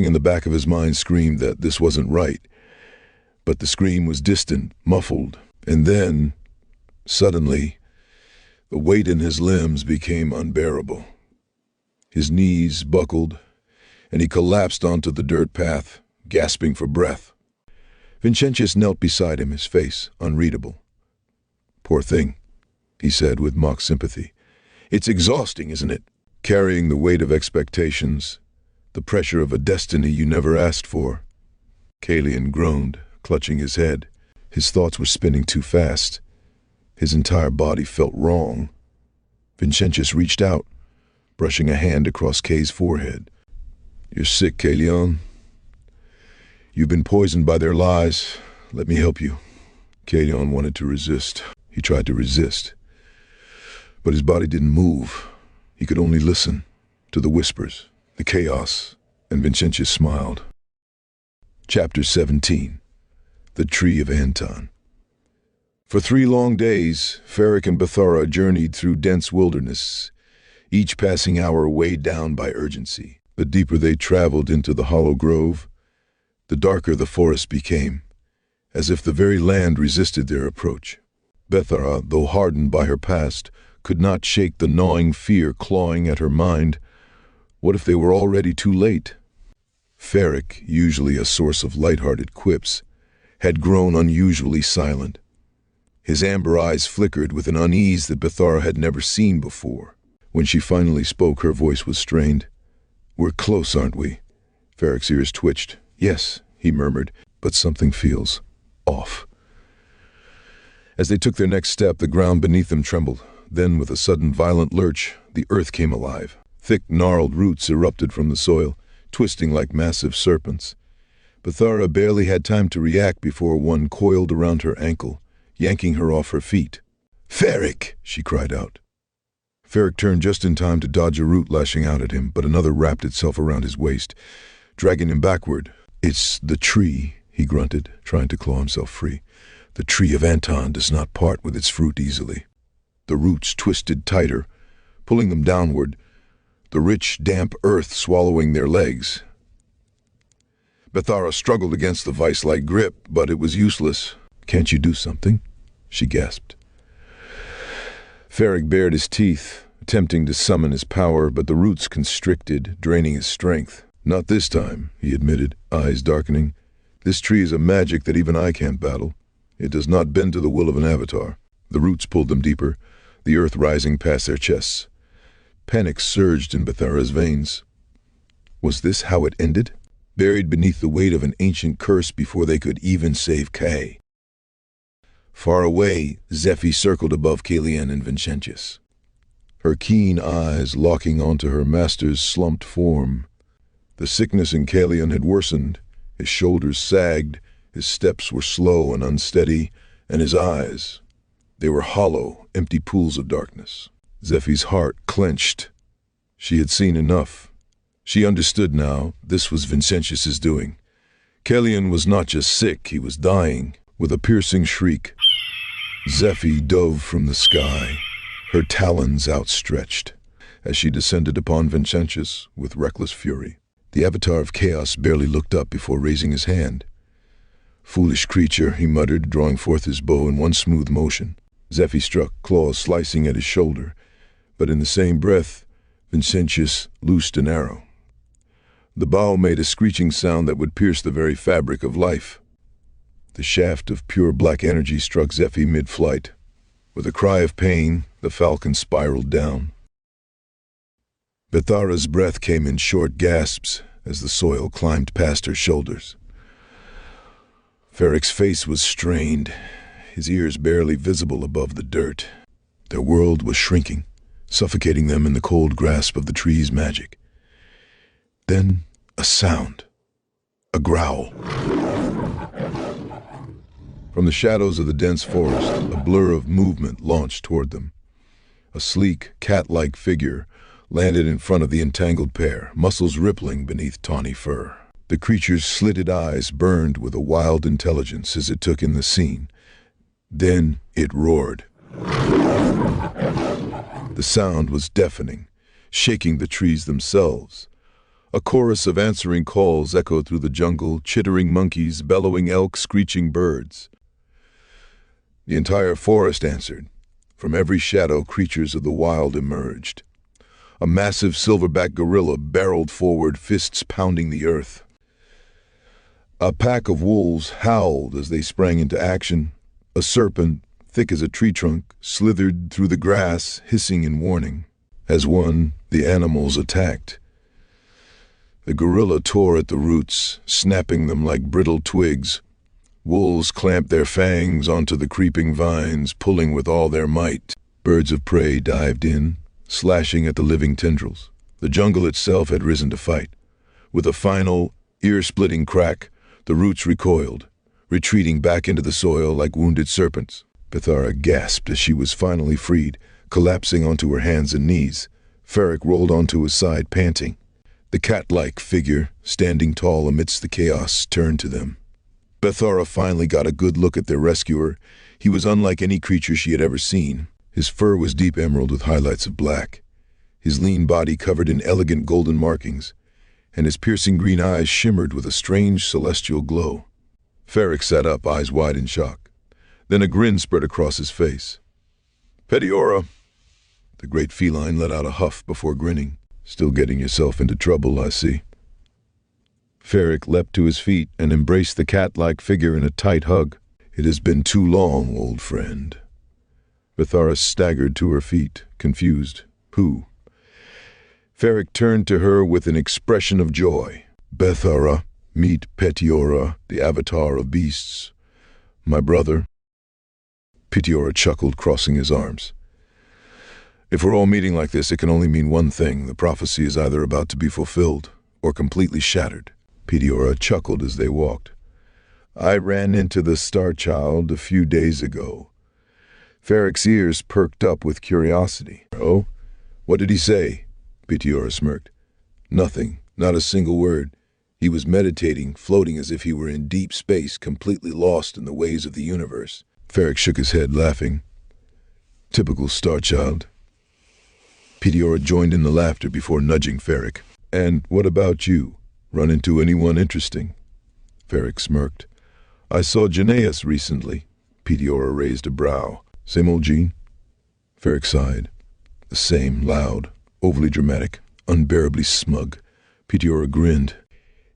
in the back of his mind screamed that this wasn't right. But the scream was distant, muffled, and then, suddenly, the weight in his limbs became unbearable. His knees buckled, and he collapsed onto the dirt path, gasping for breath. Vincentis knelt beside him, his face unreadable. Poor thing, he said with mock sympathy. It's exhausting, isn't it? Carrying the weight of expectations, the pressure of a destiny you never asked for. Kaelion groaned, clutching his head. His thoughts were spinning too fast. His entire body felt wrong. Vincentis reached out, brushing a hand across Kay's forehead. You're sick, Kaelion. You've been poisoned by their lies. Let me help you. Kaelion wanted to resist. He tried to resist. But his body didn't move. He could only listen to the whispers, the chaos, and Vincentis smiled. Chapter 17. The Tree of Anton. For 3 long days, Feric and Bethara journeyed through dense wilderness, each passing hour weighed down by urgency. The deeper they traveled into the hollow grove, the darker the forest became, as if the very land resisted their approach. Bethara, though hardened by her past, could not shake the gnawing fear clawing at her mind. What if they were already too late? Feric, usually a source of light-hearted quips, had grown unusually silent. His amber eyes flickered with an unease that Bethara had never seen before. When she finally spoke, her voice was strained. We're close, aren't we? Feric's ears twitched. Yes, he murmured, but something feels off. As they took their next step, the ground beneath them trembled. Then, with a sudden violent lurch, the earth came alive. Thick, gnarled roots erupted from the soil, twisting like massive serpents. Bethara barely had time to react before one coiled around her ankle, yanking her off her feet. Feric! She cried out. Feric turned just in time to dodge a root lashing out at him, but another wrapped itself around his waist, dragging him backward. It's the tree, he grunted, trying to claw himself free. The tree of Anton does not part with its fruit easily. The roots twisted tighter, pulling them downward, the rich, damp earth swallowing their legs. Bethara struggled against the vice-like grip, but it was useless. Can't you do something? She gasped. Feric bared his teeth, attempting to summon his power, but the roots constricted, draining his strength. Not this time, he admitted, eyes darkening. This tree is a magic that even I can't battle. It does not bend to the will of an avatar. The roots pulled them deeper, the earth rising past their chests. Panic surged in Bethara's veins. Was this how it ended? Buried beneath the weight of an ancient curse before they could even save Kay. Far away, Zephy circled above Kaelion and Vincentius, her keen eyes locking onto her master's slumped form. The sickness in Kaelion had worsened. His shoulders sagged, his steps were slow and unsteady, and his eyes, they were hollow, empty pools of darkness. Zephy's heart clenched. She had seen enough. She understood now this was Vincentius's doing. Kaelion was not just sick, he was dying. With a piercing shriek, Zephy dove from the sky, her talons outstretched, as she descended upon Vincentius with reckless fury. The avatar of chaos barely looked up before raising his hand. "Foolish creature," he muttered, drawing forth his bow in one smooth motion. Zephy struck, claws slicing at his shoulder, but in the same breath, Vincentius loosed an arrow. The bow made a screeching sound that would pierce the very fabric of life. The shaft of pure black energy struck Zephy mid-flight. With a cry of pain, the falcon spiraled down. Bethara's breath came in short gasps as the soil climbed past her shoulders. Feric's face was strained, his ears barely visible above the dirt. Their world was shrinking, suffocating them in the cold grasp of the tree's magic. Then a sound, a growl. From the shadows of the dense forest, a blur of movement launched toward them. A sleek, cat-like figure landed in front of the entangled pair, muscles rippling beneath tawny fur. The creature's slitted eyes burned with a wild intelligence as it took in the scene. Then it roared. The sound was deafening, shaking the trees themselves. A chorus of answering calls echoed through the jungle, chittering monkeys, bellowing elk, screeching birds. The entire forest answered. From every shadow, creatures of the wild emerged. A massive silverback gorilla barreled forward, fists pounding the earth. A pack of wolves howled as they sprang into action. A serpent, thick as a tree trunk, slithered through the grass, hissing in warning. As one, the animals attacked. The gorilla tore at the roots, snapping them like brittle twigs. Wolves clamped their fangs onto the creeping vines, pulling with all their might. Birds of prey dived in, slashing at the living tendrils. The jungle itself had risen to fight. With a final, ear-splitting crack, the roots recoiled, retreating back into the soil like wounded serpents. Bethara gasped as she was finally freed, collapsing onto her hands and knees. Feric rolled onto his side, panting. The cat-like figure, standing tall amidst the chaos, turned to them. Bethara finally got a good look at their rescuer. He was unlike any creature she had ever seen. His fur was deep emerald with highlights of black, his lean body covered in elegant golden markings, and his piercing green eyes shimmered with a strange celestial glow. Feric sat up, eyes wide in shock. Then a grin spread across his face. "Bethara." The great feline let out a huff before grinning. "Still getting yourself into trouble, I see." Feric leapt to his feet and embraced the cat-like figure in a tight hug. "It has been too long, old friend." Bethara staggered to her feet, confused. "Who?" Feric turned to her with an expression of joy. "Bethara, meet Bethara, the avatar of beasts. My brother." Bethara chuckled, crossing his arms. "If we're all meeting like this, it can only mean one thing. The prophecy is either about to be fulfilled or completely shattered." Bethara chuckled as they walked. "I ran into the Star Child a few days ago." Feric's ears perked up with curiosity. "Oh? What did he say?" Bethara smirked. "Nothing. Not a single word. He was meditating, floating as if he were in deep space, completely lost in the ways of the universe." Feric shook his head, laughing. "Typical Star Child." Bethara joined in the laughter before nudging Feric. "And what about you? Run into anyone interesting?" Feric smirked. "I saw Janaeus recently." Bethara raised a brow. "Same old Jean?" Feric sighed. "The same, loud, overly dramatic, unbearably smug." Bethara grinned.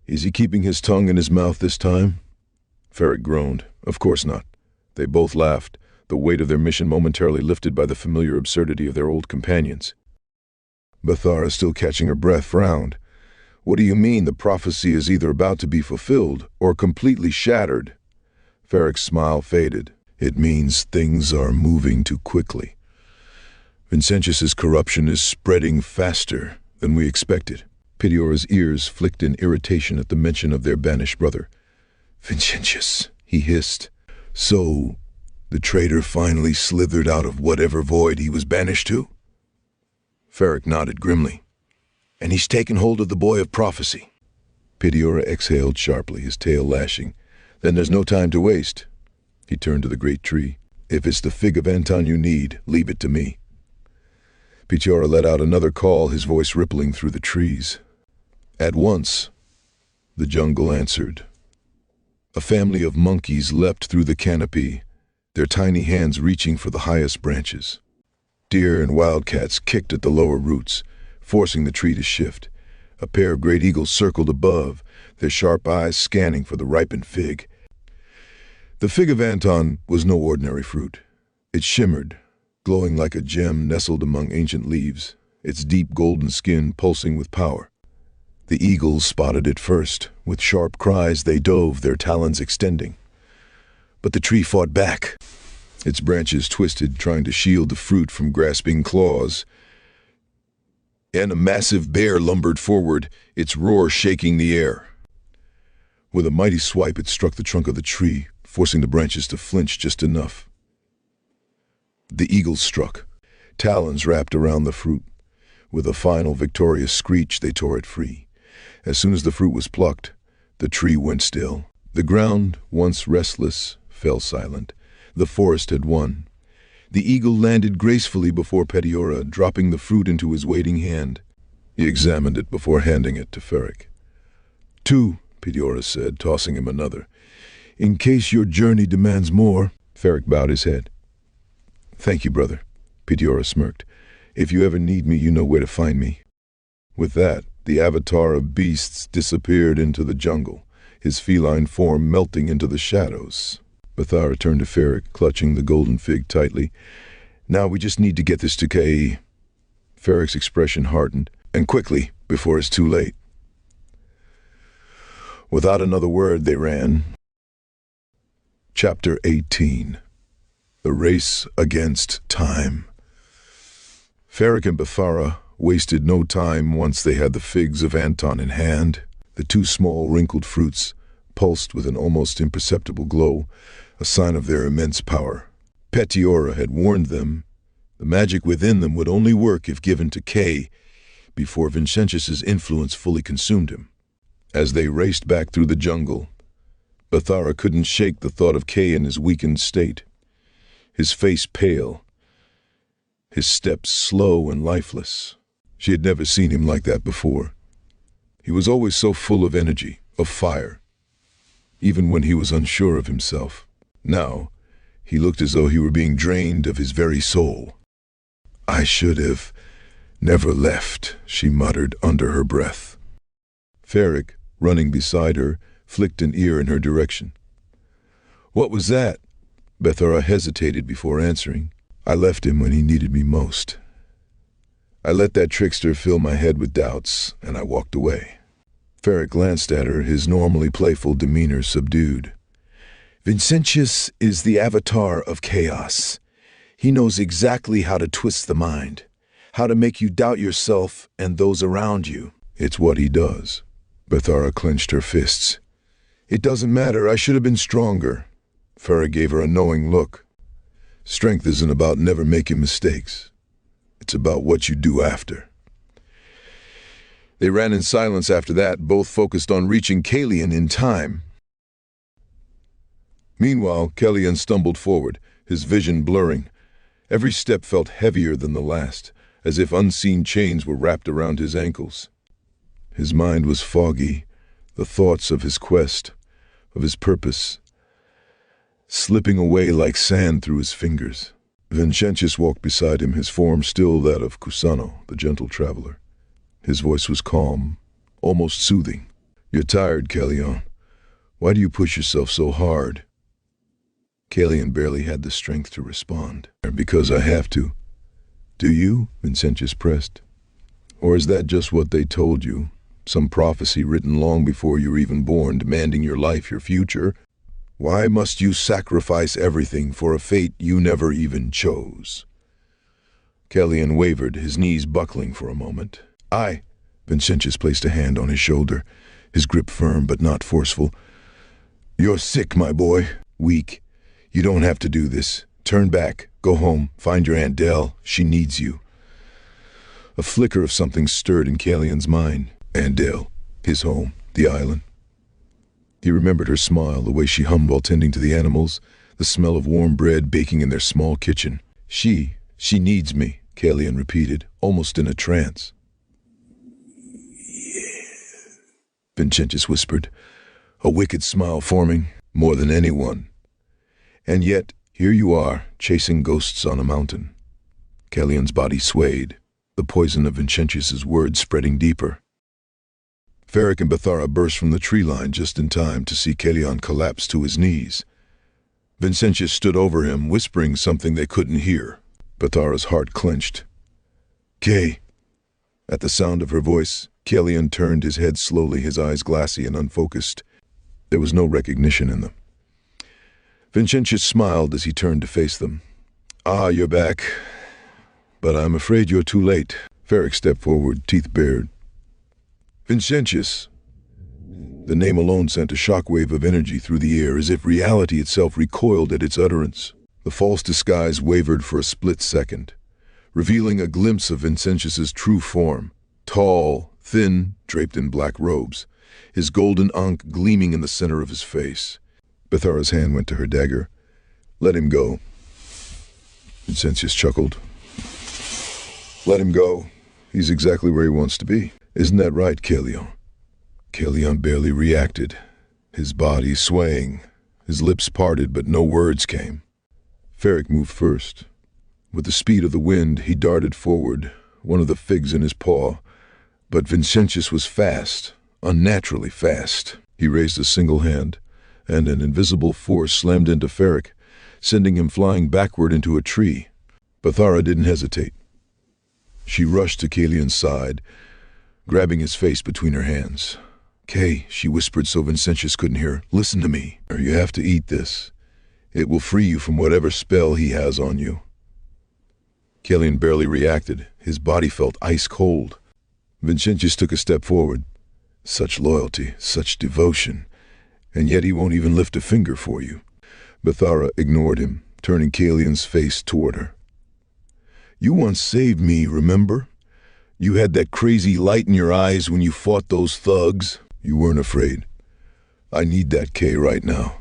"Is he keeping his tongue in his mouth this time?" Feric groaned. "Of course not." They both laughed, the weight of their mission momentarily lifted by the familiar absurdity of their old companions. Bethara, still catching her breath, frowned. "What do you mean the prophecy is either about to be fulfilled or completely shattered?" Feric's smile faded. It means things are moving too quickly. Vincentius's corruption is spreading faster than we expected. Petiora's ears flicked in irritation at the mention of their banished brother. Vincentius, he hissed. So, the traitor finally slithered out of whatever void he was banished to? Feric nodded grimly. And he's taken hold of the boy of prophecy. Petiora exhaled sharply, his tail lashing. Then there's no time to waste. He turned to the great tree. If it's the fig of Anton you need, leave it to me. Petiora let out another call, his voice rippling through the trees. At once, the jungle answered. A family of monkeys leapt through the canopy, their tiny hands reaching for the highest branches. Deer and wildcats kicked at the lower roots, forcing the tree to shift. A pair of great eagles circled above, their sharp eyes scanning for the ripened fig. The fig of Anton was no ordinary fruit. It shimmered, glowing like a gem nestled among ancient leaves, its deep golden skin pulsing with power. The eagles spotted it first. With sharp cries they dove, their talons extending. But the tree fought back. Its branches twisted, trying to shield the fruit from grasping claws. And a massive bear lumbered forward, its roar shaking the air. With a mighty swipe it struck the trunk of the tree, forcing the branches to flinch just enough. The eagles struck, talons wrapped around the fruit. With a final victorious screech they tore it free. As soon as the fruit was plucked, the tree went still. The ground, once restless, fell silent. The forest had won. The eagle landed gracefully before Petiora, dropping the fruit into his waiting hand. He examined it before handing it to Feric. "Two," Petiora said, tossing him another. "In case your journey demands more." Feric bowed his head. "Thank you, brother," Petiora smirked. "If you ever need me, you know where to find me." With that, the avatar of beasts disappeared into the jungle, his feline form melting into the shadows. Bethara turned to Feric, clutching the golden fig tightly. "Now we just need to get this to Kaelion." Feric's expression hardened, and quickly, before it's too late. Without another word, they ran. Chapter 18. The Race Against Time. Feric and Bethara wasted no time once they had the figs of Anton in hand. The two small wrinkled fruits pulsed with an almost imperceptible glow, a sign of their immense power. Petiora had warned them. The magic within them would only work if given to Kay before Vincentius's influence fully consumed him. As they raced back through the jungle, Bethara couldn't shake the thought of Kay in his weakened state. His face pale, his steps slow and lifeless. She had never seen him like that before. He was always so full of energy, of fire, even when he was unsure of himself. Now, he looked as though he were being drained of his very soul. "I should have never left," she muttered under her breath. Feric, running beside her, flicked an ear in her direction. "What was that?" Bethara hesitated before answering. "I left him when he needed me most. I let that trickster fill my head with doubts, and I walked away." Feric glanced at her, his normally playful demeanor subdued. "Vincentius is the avatar of chaos. He knows exactly how to twist the mind, how to make you doubt yourself and those around you." "It's what he does." Bethara clenched her fists. "It doesn't matter. I should have been stronger." Feric gave her a knowing look. "Strength isn't about never making mistakes. It's about what you do after." They ran in silence after that, both focused on reaching Kaelion in time. Meanwhile, Kaelion stumbled forward, his vision blurring. Every step felt heavier than the last, as if unseen chains were wrapped around his ankles. His mind was foggy, the thoughts of his quest, of his purpose, slipping away like sand through his fingers. Vincentius walked beside him, his form still that of Cusano, the gentle traveler. His voice was calm, almost soothing. "You're tired, Kaelion. Why do you push yourself so hard?" Kaelion barely had the strength to respond. "Because I have to." "Do you?" Vincentius pressed. "Or is that just what they told you? Some prophecy written long before you were even born, demanding your life, your future?" Why must you sacrifice everything for a fate you never even chose? Kaelion wavered, his knees buckling for a moment. Vincentius placed a hand on his shoulder, his grip firm but not forceful. You're sick, my boy. Weak. You don't have to do this. Turn back. Go home. Find your Aunt Dell. She needs you. A flicker of something stirred in Kaelion's mind. Aunt Dell. His home. The island. He remembered her smile, the way she hummed while tending to the animals, the smell of warm bread baking in their small kitchen. She needs me, Kaelion repeated, almost in a trance. Vincentius whispered, a wicked smile forming, more than anyone. And yet, here you are, chasing ghosts on a mountain. Kaelion's body swayed, the poison of Vincentius's words spreading deeper. Feric and Bethara burst from the tree line just in time to see Kaelion collapse to his knees. Vincentius stood over him, whispering something they couldn't hear. Bethara's heart clenched. Kay. At the sound of her voice, Kaelion turned his head slowly, his eyes glassy and unfocused. There was no recognition in them. Vincentius smiled as he turned to face them. You're back. But I'm afraid you're too late. Feric stepped forward, teeth bared. Vincentius. The name alone sent a shockwave of energy through the air, as if reality itself recoiled at its utterance. The false disguise wavered for a split second, revealing a glimpse of Vincentius's true form. Tall, thin, draped in black robes, his golden ankh gleaming in the center of his face. Bethara's hand went to her dagger. Let him go. Vincentius chuckled. Let him go. He's exactly where he wants to be. Isn't that right, Kaelion? Kaelion barely reacted, his body swaying, his lips parted but no words came. Feric moved first. With the speed of the wind, he darted forward, one of the figs in his paw. But Vincentius was fast, unnaturally fast. He raised a single hand, and an invisible force slammed into Feric, sending him flying backward into a tree. Bethara didn't hesitate. She rushed to Kaelion's side, grabbing his face between her hands. Kay, she whispered so Vincentius couldn't hear, listen to me. You have to eat this. It will free you from whatever spell he has on you. Kaelion barely reacted. His body felt ice cold. Vincentius took a step forward. Such loyalty, such devotion, and yet he won't even lift a finger for you. Bethara ignored him, turning Kaelion's face toward her. You once saved me, remember? You had that crazy light in your eyes when you fought those thugs. You weren't afraid. I need that, Kay, right now.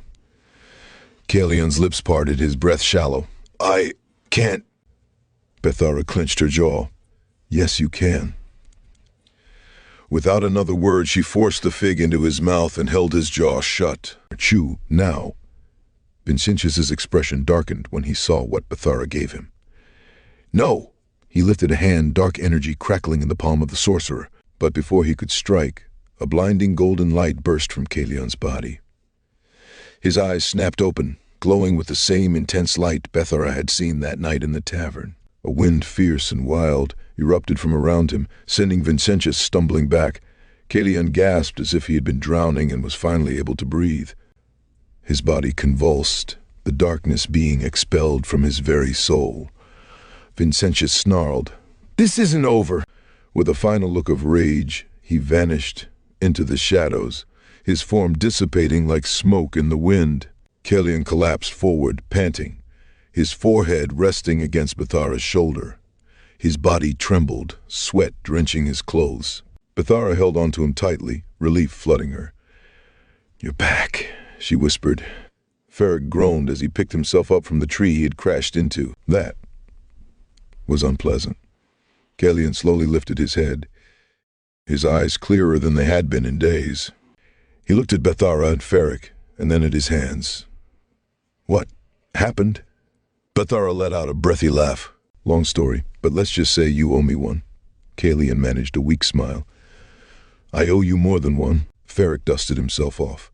Kaelion's lips parted, his breath shallow. I can't. Bethara clenched her jaw. Yes, you can. Without another word, she forced the fig into his mouth and held his jaw shut. Chew, now. Vincentius's expression darkened when he saw what Bethara gave him. No! He lifted a hand, dark energy crackling in the palm of the sorcerer. But before he could strike, a blinding golden light burst from Kaelion's body. His eyes snapped open, glowing with the same intense light Bethara had seen that night in the tavern. A wind fierce and wild erupted from around him, sending Vincentius stumbling back. Kaelion gasped as if he had been drowning and was finally able to breathe. His body convulsed, the darkness being expelled from his very soul. Vincentius snarled, "This isn't over!" With a final look of rage, he vanished into the shadows, his form dissipating like smoke in the wind. Kaelion collapsed forward, panting, his forehead resting against Bethara's shoulder. His body trembled, sweat drenching his clothes. Bethara held onto him tightly, relief flooding her. "You're back," she whispered. Feric groaned as he picked himself up from the tree he had crashed into. That was unpleasant. Kaelion slowly lifted his head, his eyes clearer than they had been in days. He looked at Bethara and Feric, and then at his hands. What happened? Bethara let out a breathy laugh. Long story, but let's just say you owe me one. Kaelion managed a weak smile. I owe you more than one. Feric dusted himself off.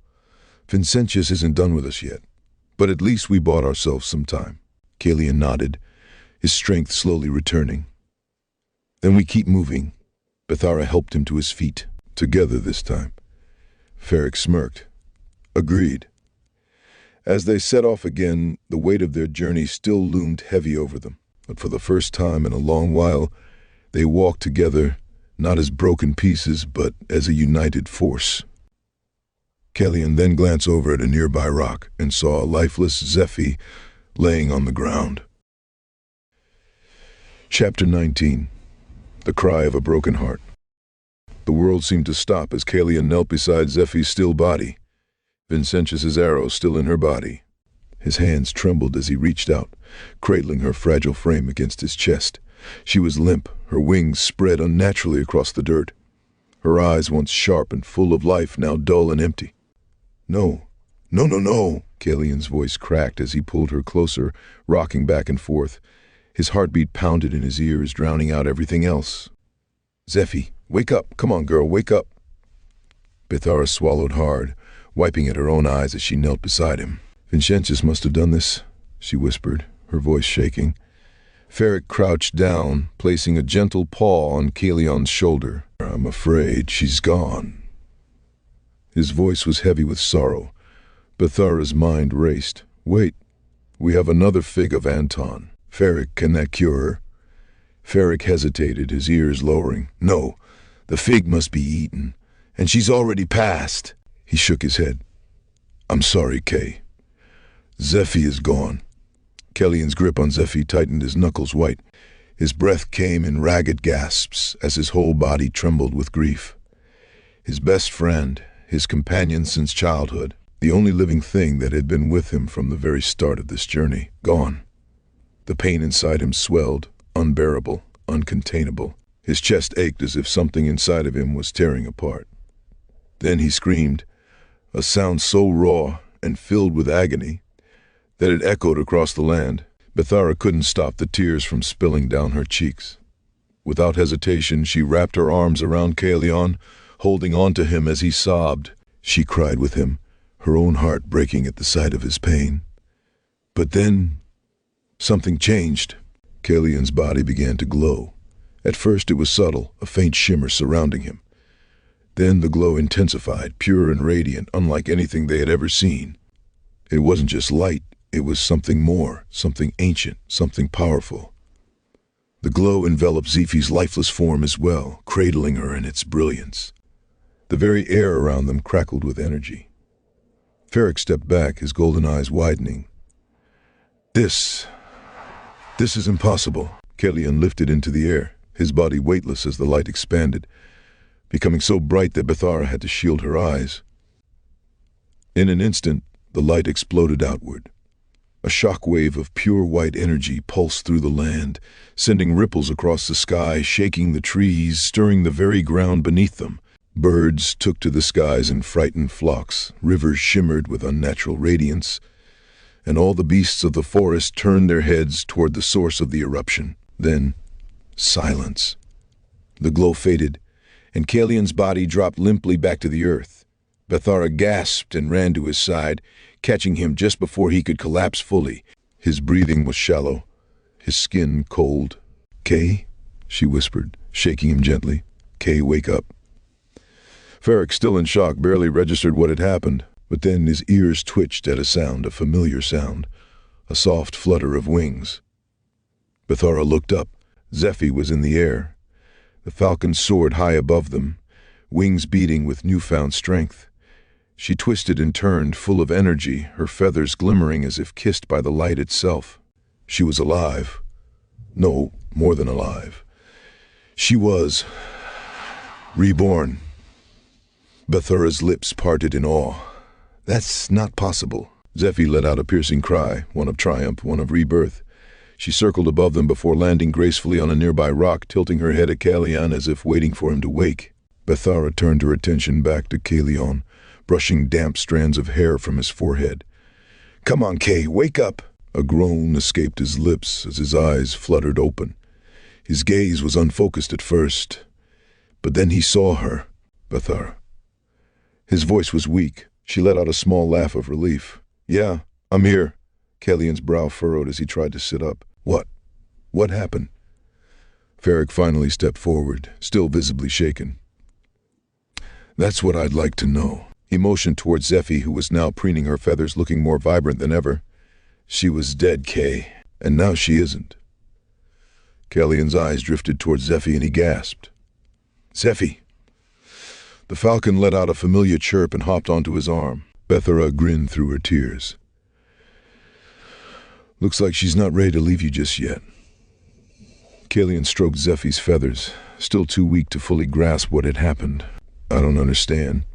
Vincentius isn't done with us yet, but at least we bought ourselves some time. Kaelion nodded, his strength slowly returning. Then we keep moving. Bethara helped him to his feet, together this time. Feric smirked. Agreed. As they set off again, the weight of their journey still loomed heavy over them. But for the first time in a long while, they walked together, not as broken pieces, but as a united force. Kaelion then glanced over at a nearby rock and saw a lifeless Zephy laying on the ground. Chapter 19. The Cry of a Broken Heart. The world seemed to stop as Kaelion knelt beside Zephy's still body, Vincentius's arrow still in her body. His hands trembled as he reached out, cradling her fragile frame against his chest. She was limp, her wings spread unnaturally across the dirt. Her eyes, once sharp and full of life, now dull and empty. No, no, no, no, Kaelion's voice cracked as he pulled her closer, rocking back and forth. His heartbeat pounded in his ears, drowning out everything else. Zephy, wake up. Come on, girl, wake up. Bethara swallowed hard, wiping at her own eyes as she knelt beside him. Vincentius must have done this, she whispered, her voice shaking. Feric crouched down, placing a gentle paw on Kaelion's shoulder. I'm afraid she's gone. His voice was heavy with sorrow. Bethara's mind raced. Wait, we have another fig of Anton. Feric, can that cure her? Feric hesitated, his ears lowering. No, the fig must be eaten, and she's already passed. He shook his head. I'm sorry, Kay. Zephy is gone. Kaelion's grip on Zephy tightened, his knuckles white. His breath came in ragged gasps as his whole body trembled with grief. His best friend, his companion since childhood, the only living thing that had been with him from the very start of this journey, gone. The pain inside him swelled, unbearable, uncontainable. His chest ached as if something inside of him was tearing apart. Then he screamed, a sound so raw and filled with agony that it echoed across the land. Bethara couldn't stop the tears from spilling down her cheeks. Without hesitation, she wrapped her arms around Kaelion, holding on to him as he sobbed. She cried with him, her own heart breaking at the sight of his pain. But then, something changed. Kaelion's body began to glow. At first it was subtle, a faint shimmer surrounding him. Then the glow intensified, pure and radiant, unlike anything they had ever seen. It wasn't just light. It was something more, something ancient, something powerful. The glow enveloped Zephy's lifeless form as well, cradling her in its brilliance. The very air around them crackled with energy. Feric stepped back, his golden eyes widening. This is impossible. Kaelion lifted into the air, his body weightless as the light expanded, becoming so bright that Bethara had to shield her eyes. In an instant, the light exploded outward. A shock wave of pure white energy pulsed through the land, sending ripples across the sky, shaking the trees, stirring the very ground beneath them. Birds took to the skies in frightened flocks, rivers shimmered with unnatural radiance, and all the beasts of the forest turned their heads toward the source of the eruption. Then, silence. The glow faded, and Kaelion's body dropped limply back to the earth. Bethara gasped and ran to his side, catching him just before he could collapse fully. His breathing was shallow, his skin cold. Kay, she whispered, shaking him gently. Kay, wake up. Feric, still in shock, barely registered what had happened, but then his ears twitched at a sound, a familiar sound, a soft flutter of wings. Bethara looked up. Zephy was in the air. The falcon soared high above them, wings beating with newfound strength. She twisted and turned, full of energy, her feathers glimmering as if kissed by the light itself. She was alive. No, more than alive. She was reborn. Bethara's lips parted in awe. That's not possible. Zephy let out a piercing cry, one of triumph, one of rebirth. She circled above them before landing gracefully on a nearby rock, tilting her head at Kaelion as if waiting for him to wake. Bethara turned her attention back to Kaelion, brushing damp strands of hair from his forehead. Come on, Kay, wake up! A groan escaped his lips as his eyes fluttered open. His gaze was unfocused at first, but then he saw her, Bethara. His voice was weak. She let out a small laugh of relief. Yeah, I'm here. Kaelion's brow furrowed as he tried to sit up. What? What happened? Feric finally stepped forward, still visibly shaken. That's what I'd like to know. He motioned toward Zephy, who was now preening her feathers, looking more vibrant than ever. She was dead, Kay, and now she isn't. Kaelion's eyes drifted toward Zephy, and he gasped. Zephy! The falcon let out a familiar chirp and hopped onto his arm. Bethara grinned through her tears. Looks like she's not ready to leave you just yet. Kaelion stroked Zephy's feathers, still too weak to fully grasp what had happened. I don't understand.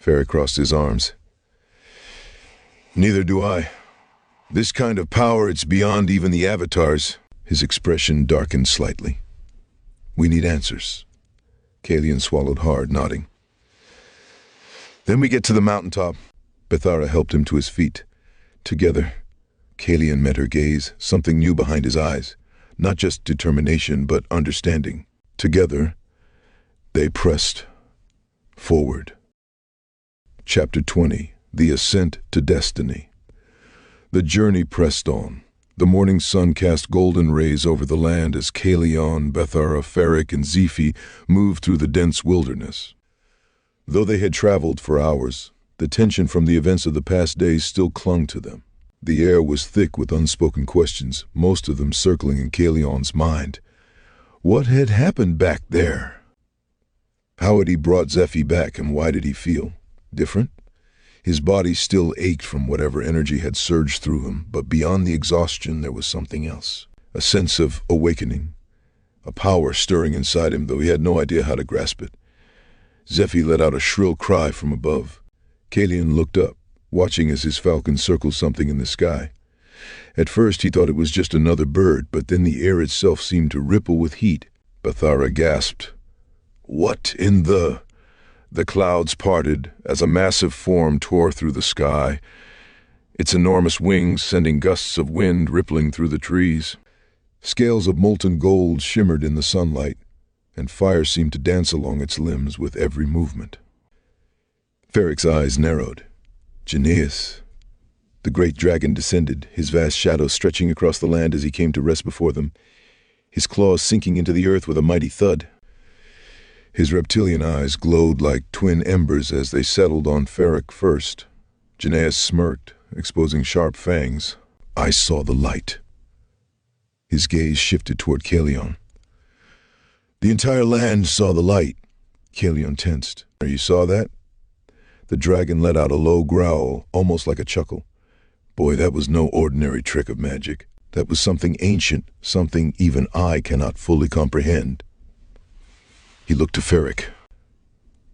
Feric crossed his arms. Neither do I. This kind of power, it's beyond even the avatars. His expression darkened slightly. We need answers. Kaelion swallowed hard, nodding. Then we get to the mountaintop. Bethara helped him to his feet. Together, Kaelion met her gaze, something new behind his eyes. Not just determination, but understanding. Together, they pressed forward. Chapter 20. The Ascent to Destiny. The journey pressed on. The morning sun cast golden rays over the land as Kaelion, Bethara, Feric, and Zephy moved through the dense wilderness. Though they had traveled for hours, the tension from the events of the past days still clung to them. The air was thick with unspoken questions, most of them circling in Kaelion's mind. What had happened back there? How had he brought Zephy back, and why did he feel different? His body still ached from whatever energy had surged through him, but beyond the exhaustion there was something else. A sense of awakening, a power stirring inside him, though he had no idea how to grasp it. Zephy let out a shrill cry from above. Kaelion looked up, watching as his falcon circled something in the sky. At first he thought it was just another bird, but then the air itself seemed to ripple with heat. Bethara gasped. What in the... The clouds parted as a massive form tore through the sky, its enormous wings sending gusts of wind rippling through the trees. Scales of molten gold shimmered in the sunlight, and fire seemed to dance along its limbs with every movement. Feric's eyes narrowed. Jneus. The great dragon descended, his vast shadow stretching across the land as he came to rest before them, his claws sinking into the earth with a mighty thud. His reptilian eyes glowed like twin embers as they settled on Feric first. Jneus smirked, exposing sharp fangs. I saw the light. His gaze shifted toward Kaelion. The entire land saw the light. Kaelion tensed. You saw that? The dragon let out a low growl, almost like a chuckle. Boy, that was no ordinary trick of magic. That was something ancient, something even I cannot fully comprehend. He looked to Feric.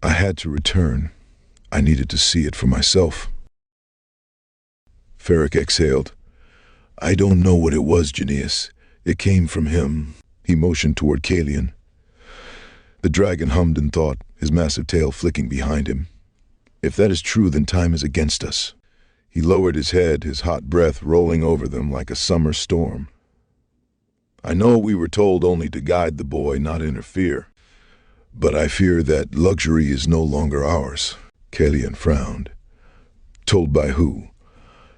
I had to return. I needed to see it for myself. Feric exhaled. I don't know what it was, Jneus. It came from him. He motioned toward Kaelion. The dragon hummed in thought, his massive tail flicking behind him. If that is true, then time is against us. He lowered his head, his hot breath rolling over them like a summer storm. I know we were told only to guide the boy, not interfere. But I fear that luxury is no longer ours. Kaelion frowned. Told by who?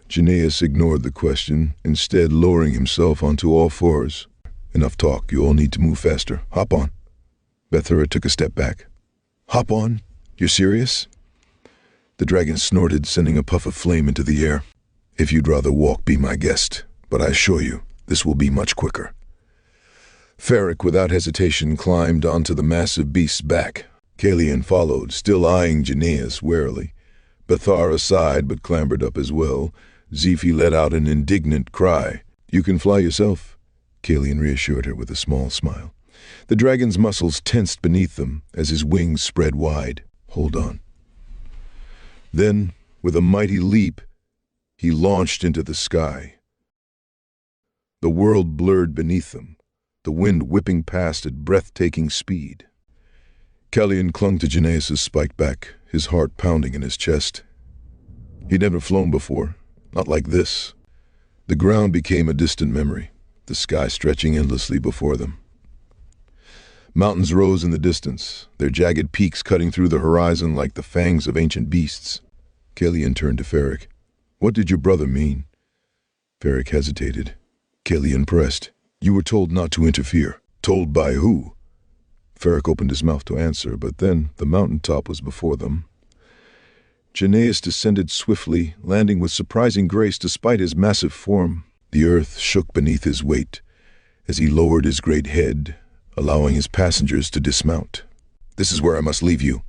Jneus ignored the question, instead lowering himself onto all fours. Enough talk, you all need to move faster. Hop on. Bethara took a step back. Hop on? You're serious? The dragon snorted, sending a puff of flame into the air. If you'd rather walk, be my guest, but I assure you, this will be much quicker. Feric, without hesitation, climbed onto the massive beast's back. Kaelion followed, still eyeing Jneus warily. Bethara sighed but clambered up as well. Zephy let out an indignant cry. You can fly yourself, Kaelion reassured her with a small smile. The dragon's muscles tensed beneath them as his wings spread wide. Hold on. Then, with a mighty leap, he launched into the sky. The world blurred beneath them, the wind whipping past at breathtaking speed. Kaelion clung to Jneus' spiked back, his heart pounding in his chest. He'd never flown before, not like this. The ground became a distant memory, the sky stretching endlessly before them. Mountains rose in the distance, their jagged peaks cutting through the horizon like the fangs of ancient beasts. Kaelion turned to Feric. What did your brother mean? Feric hesitated. Kaelion pressed. You were told not to interfere. Told by who? Feric opened his mouth to answer, but then the mountaintop was before them. Janaeus descended swiftly, landing with surprising grace despite his massive form. The earth shook beneath his weight as he lowered his great head, allowing his passengers to dismount. "This is where I must leave you."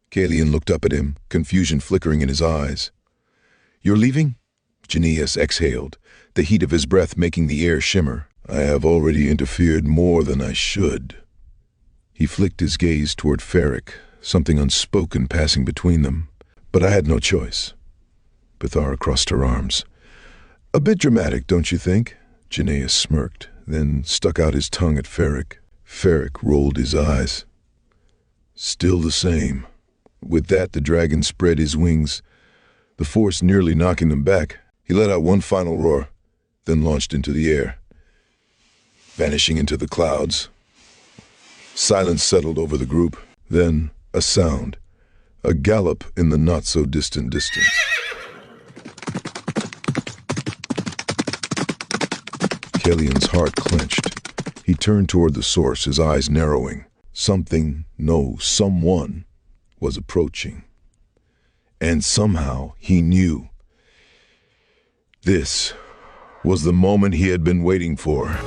Kaelion looked up at him, confusion flickering in his eyes. "You're leaving?" Janaeus exhaled, the heat of his breath making the air shimmer. "I have already interfered more than I should." He flicked his gaze toward Feric, something unspoken passing between them. "But I had no choice." Bethara crossed her arms. "A bit dramatic, don't you think?" Janaeus smirked, then stuck out his tongue at Feric. Feric rolled his eyes. "Still the same." With that, the dragon spread his wings, the force nearly knocking them back. He let out one final roar, then launched into the air, vanishing into the clouds. Silence settled over the group. Then a sound, a gallop in the not-so-distant distance. Kaelion's heart clenched. He turned toward the source, his eyes narrowing. Something, no, someone, was approaching. And somehow he knew. This was the moment he had been waiting for.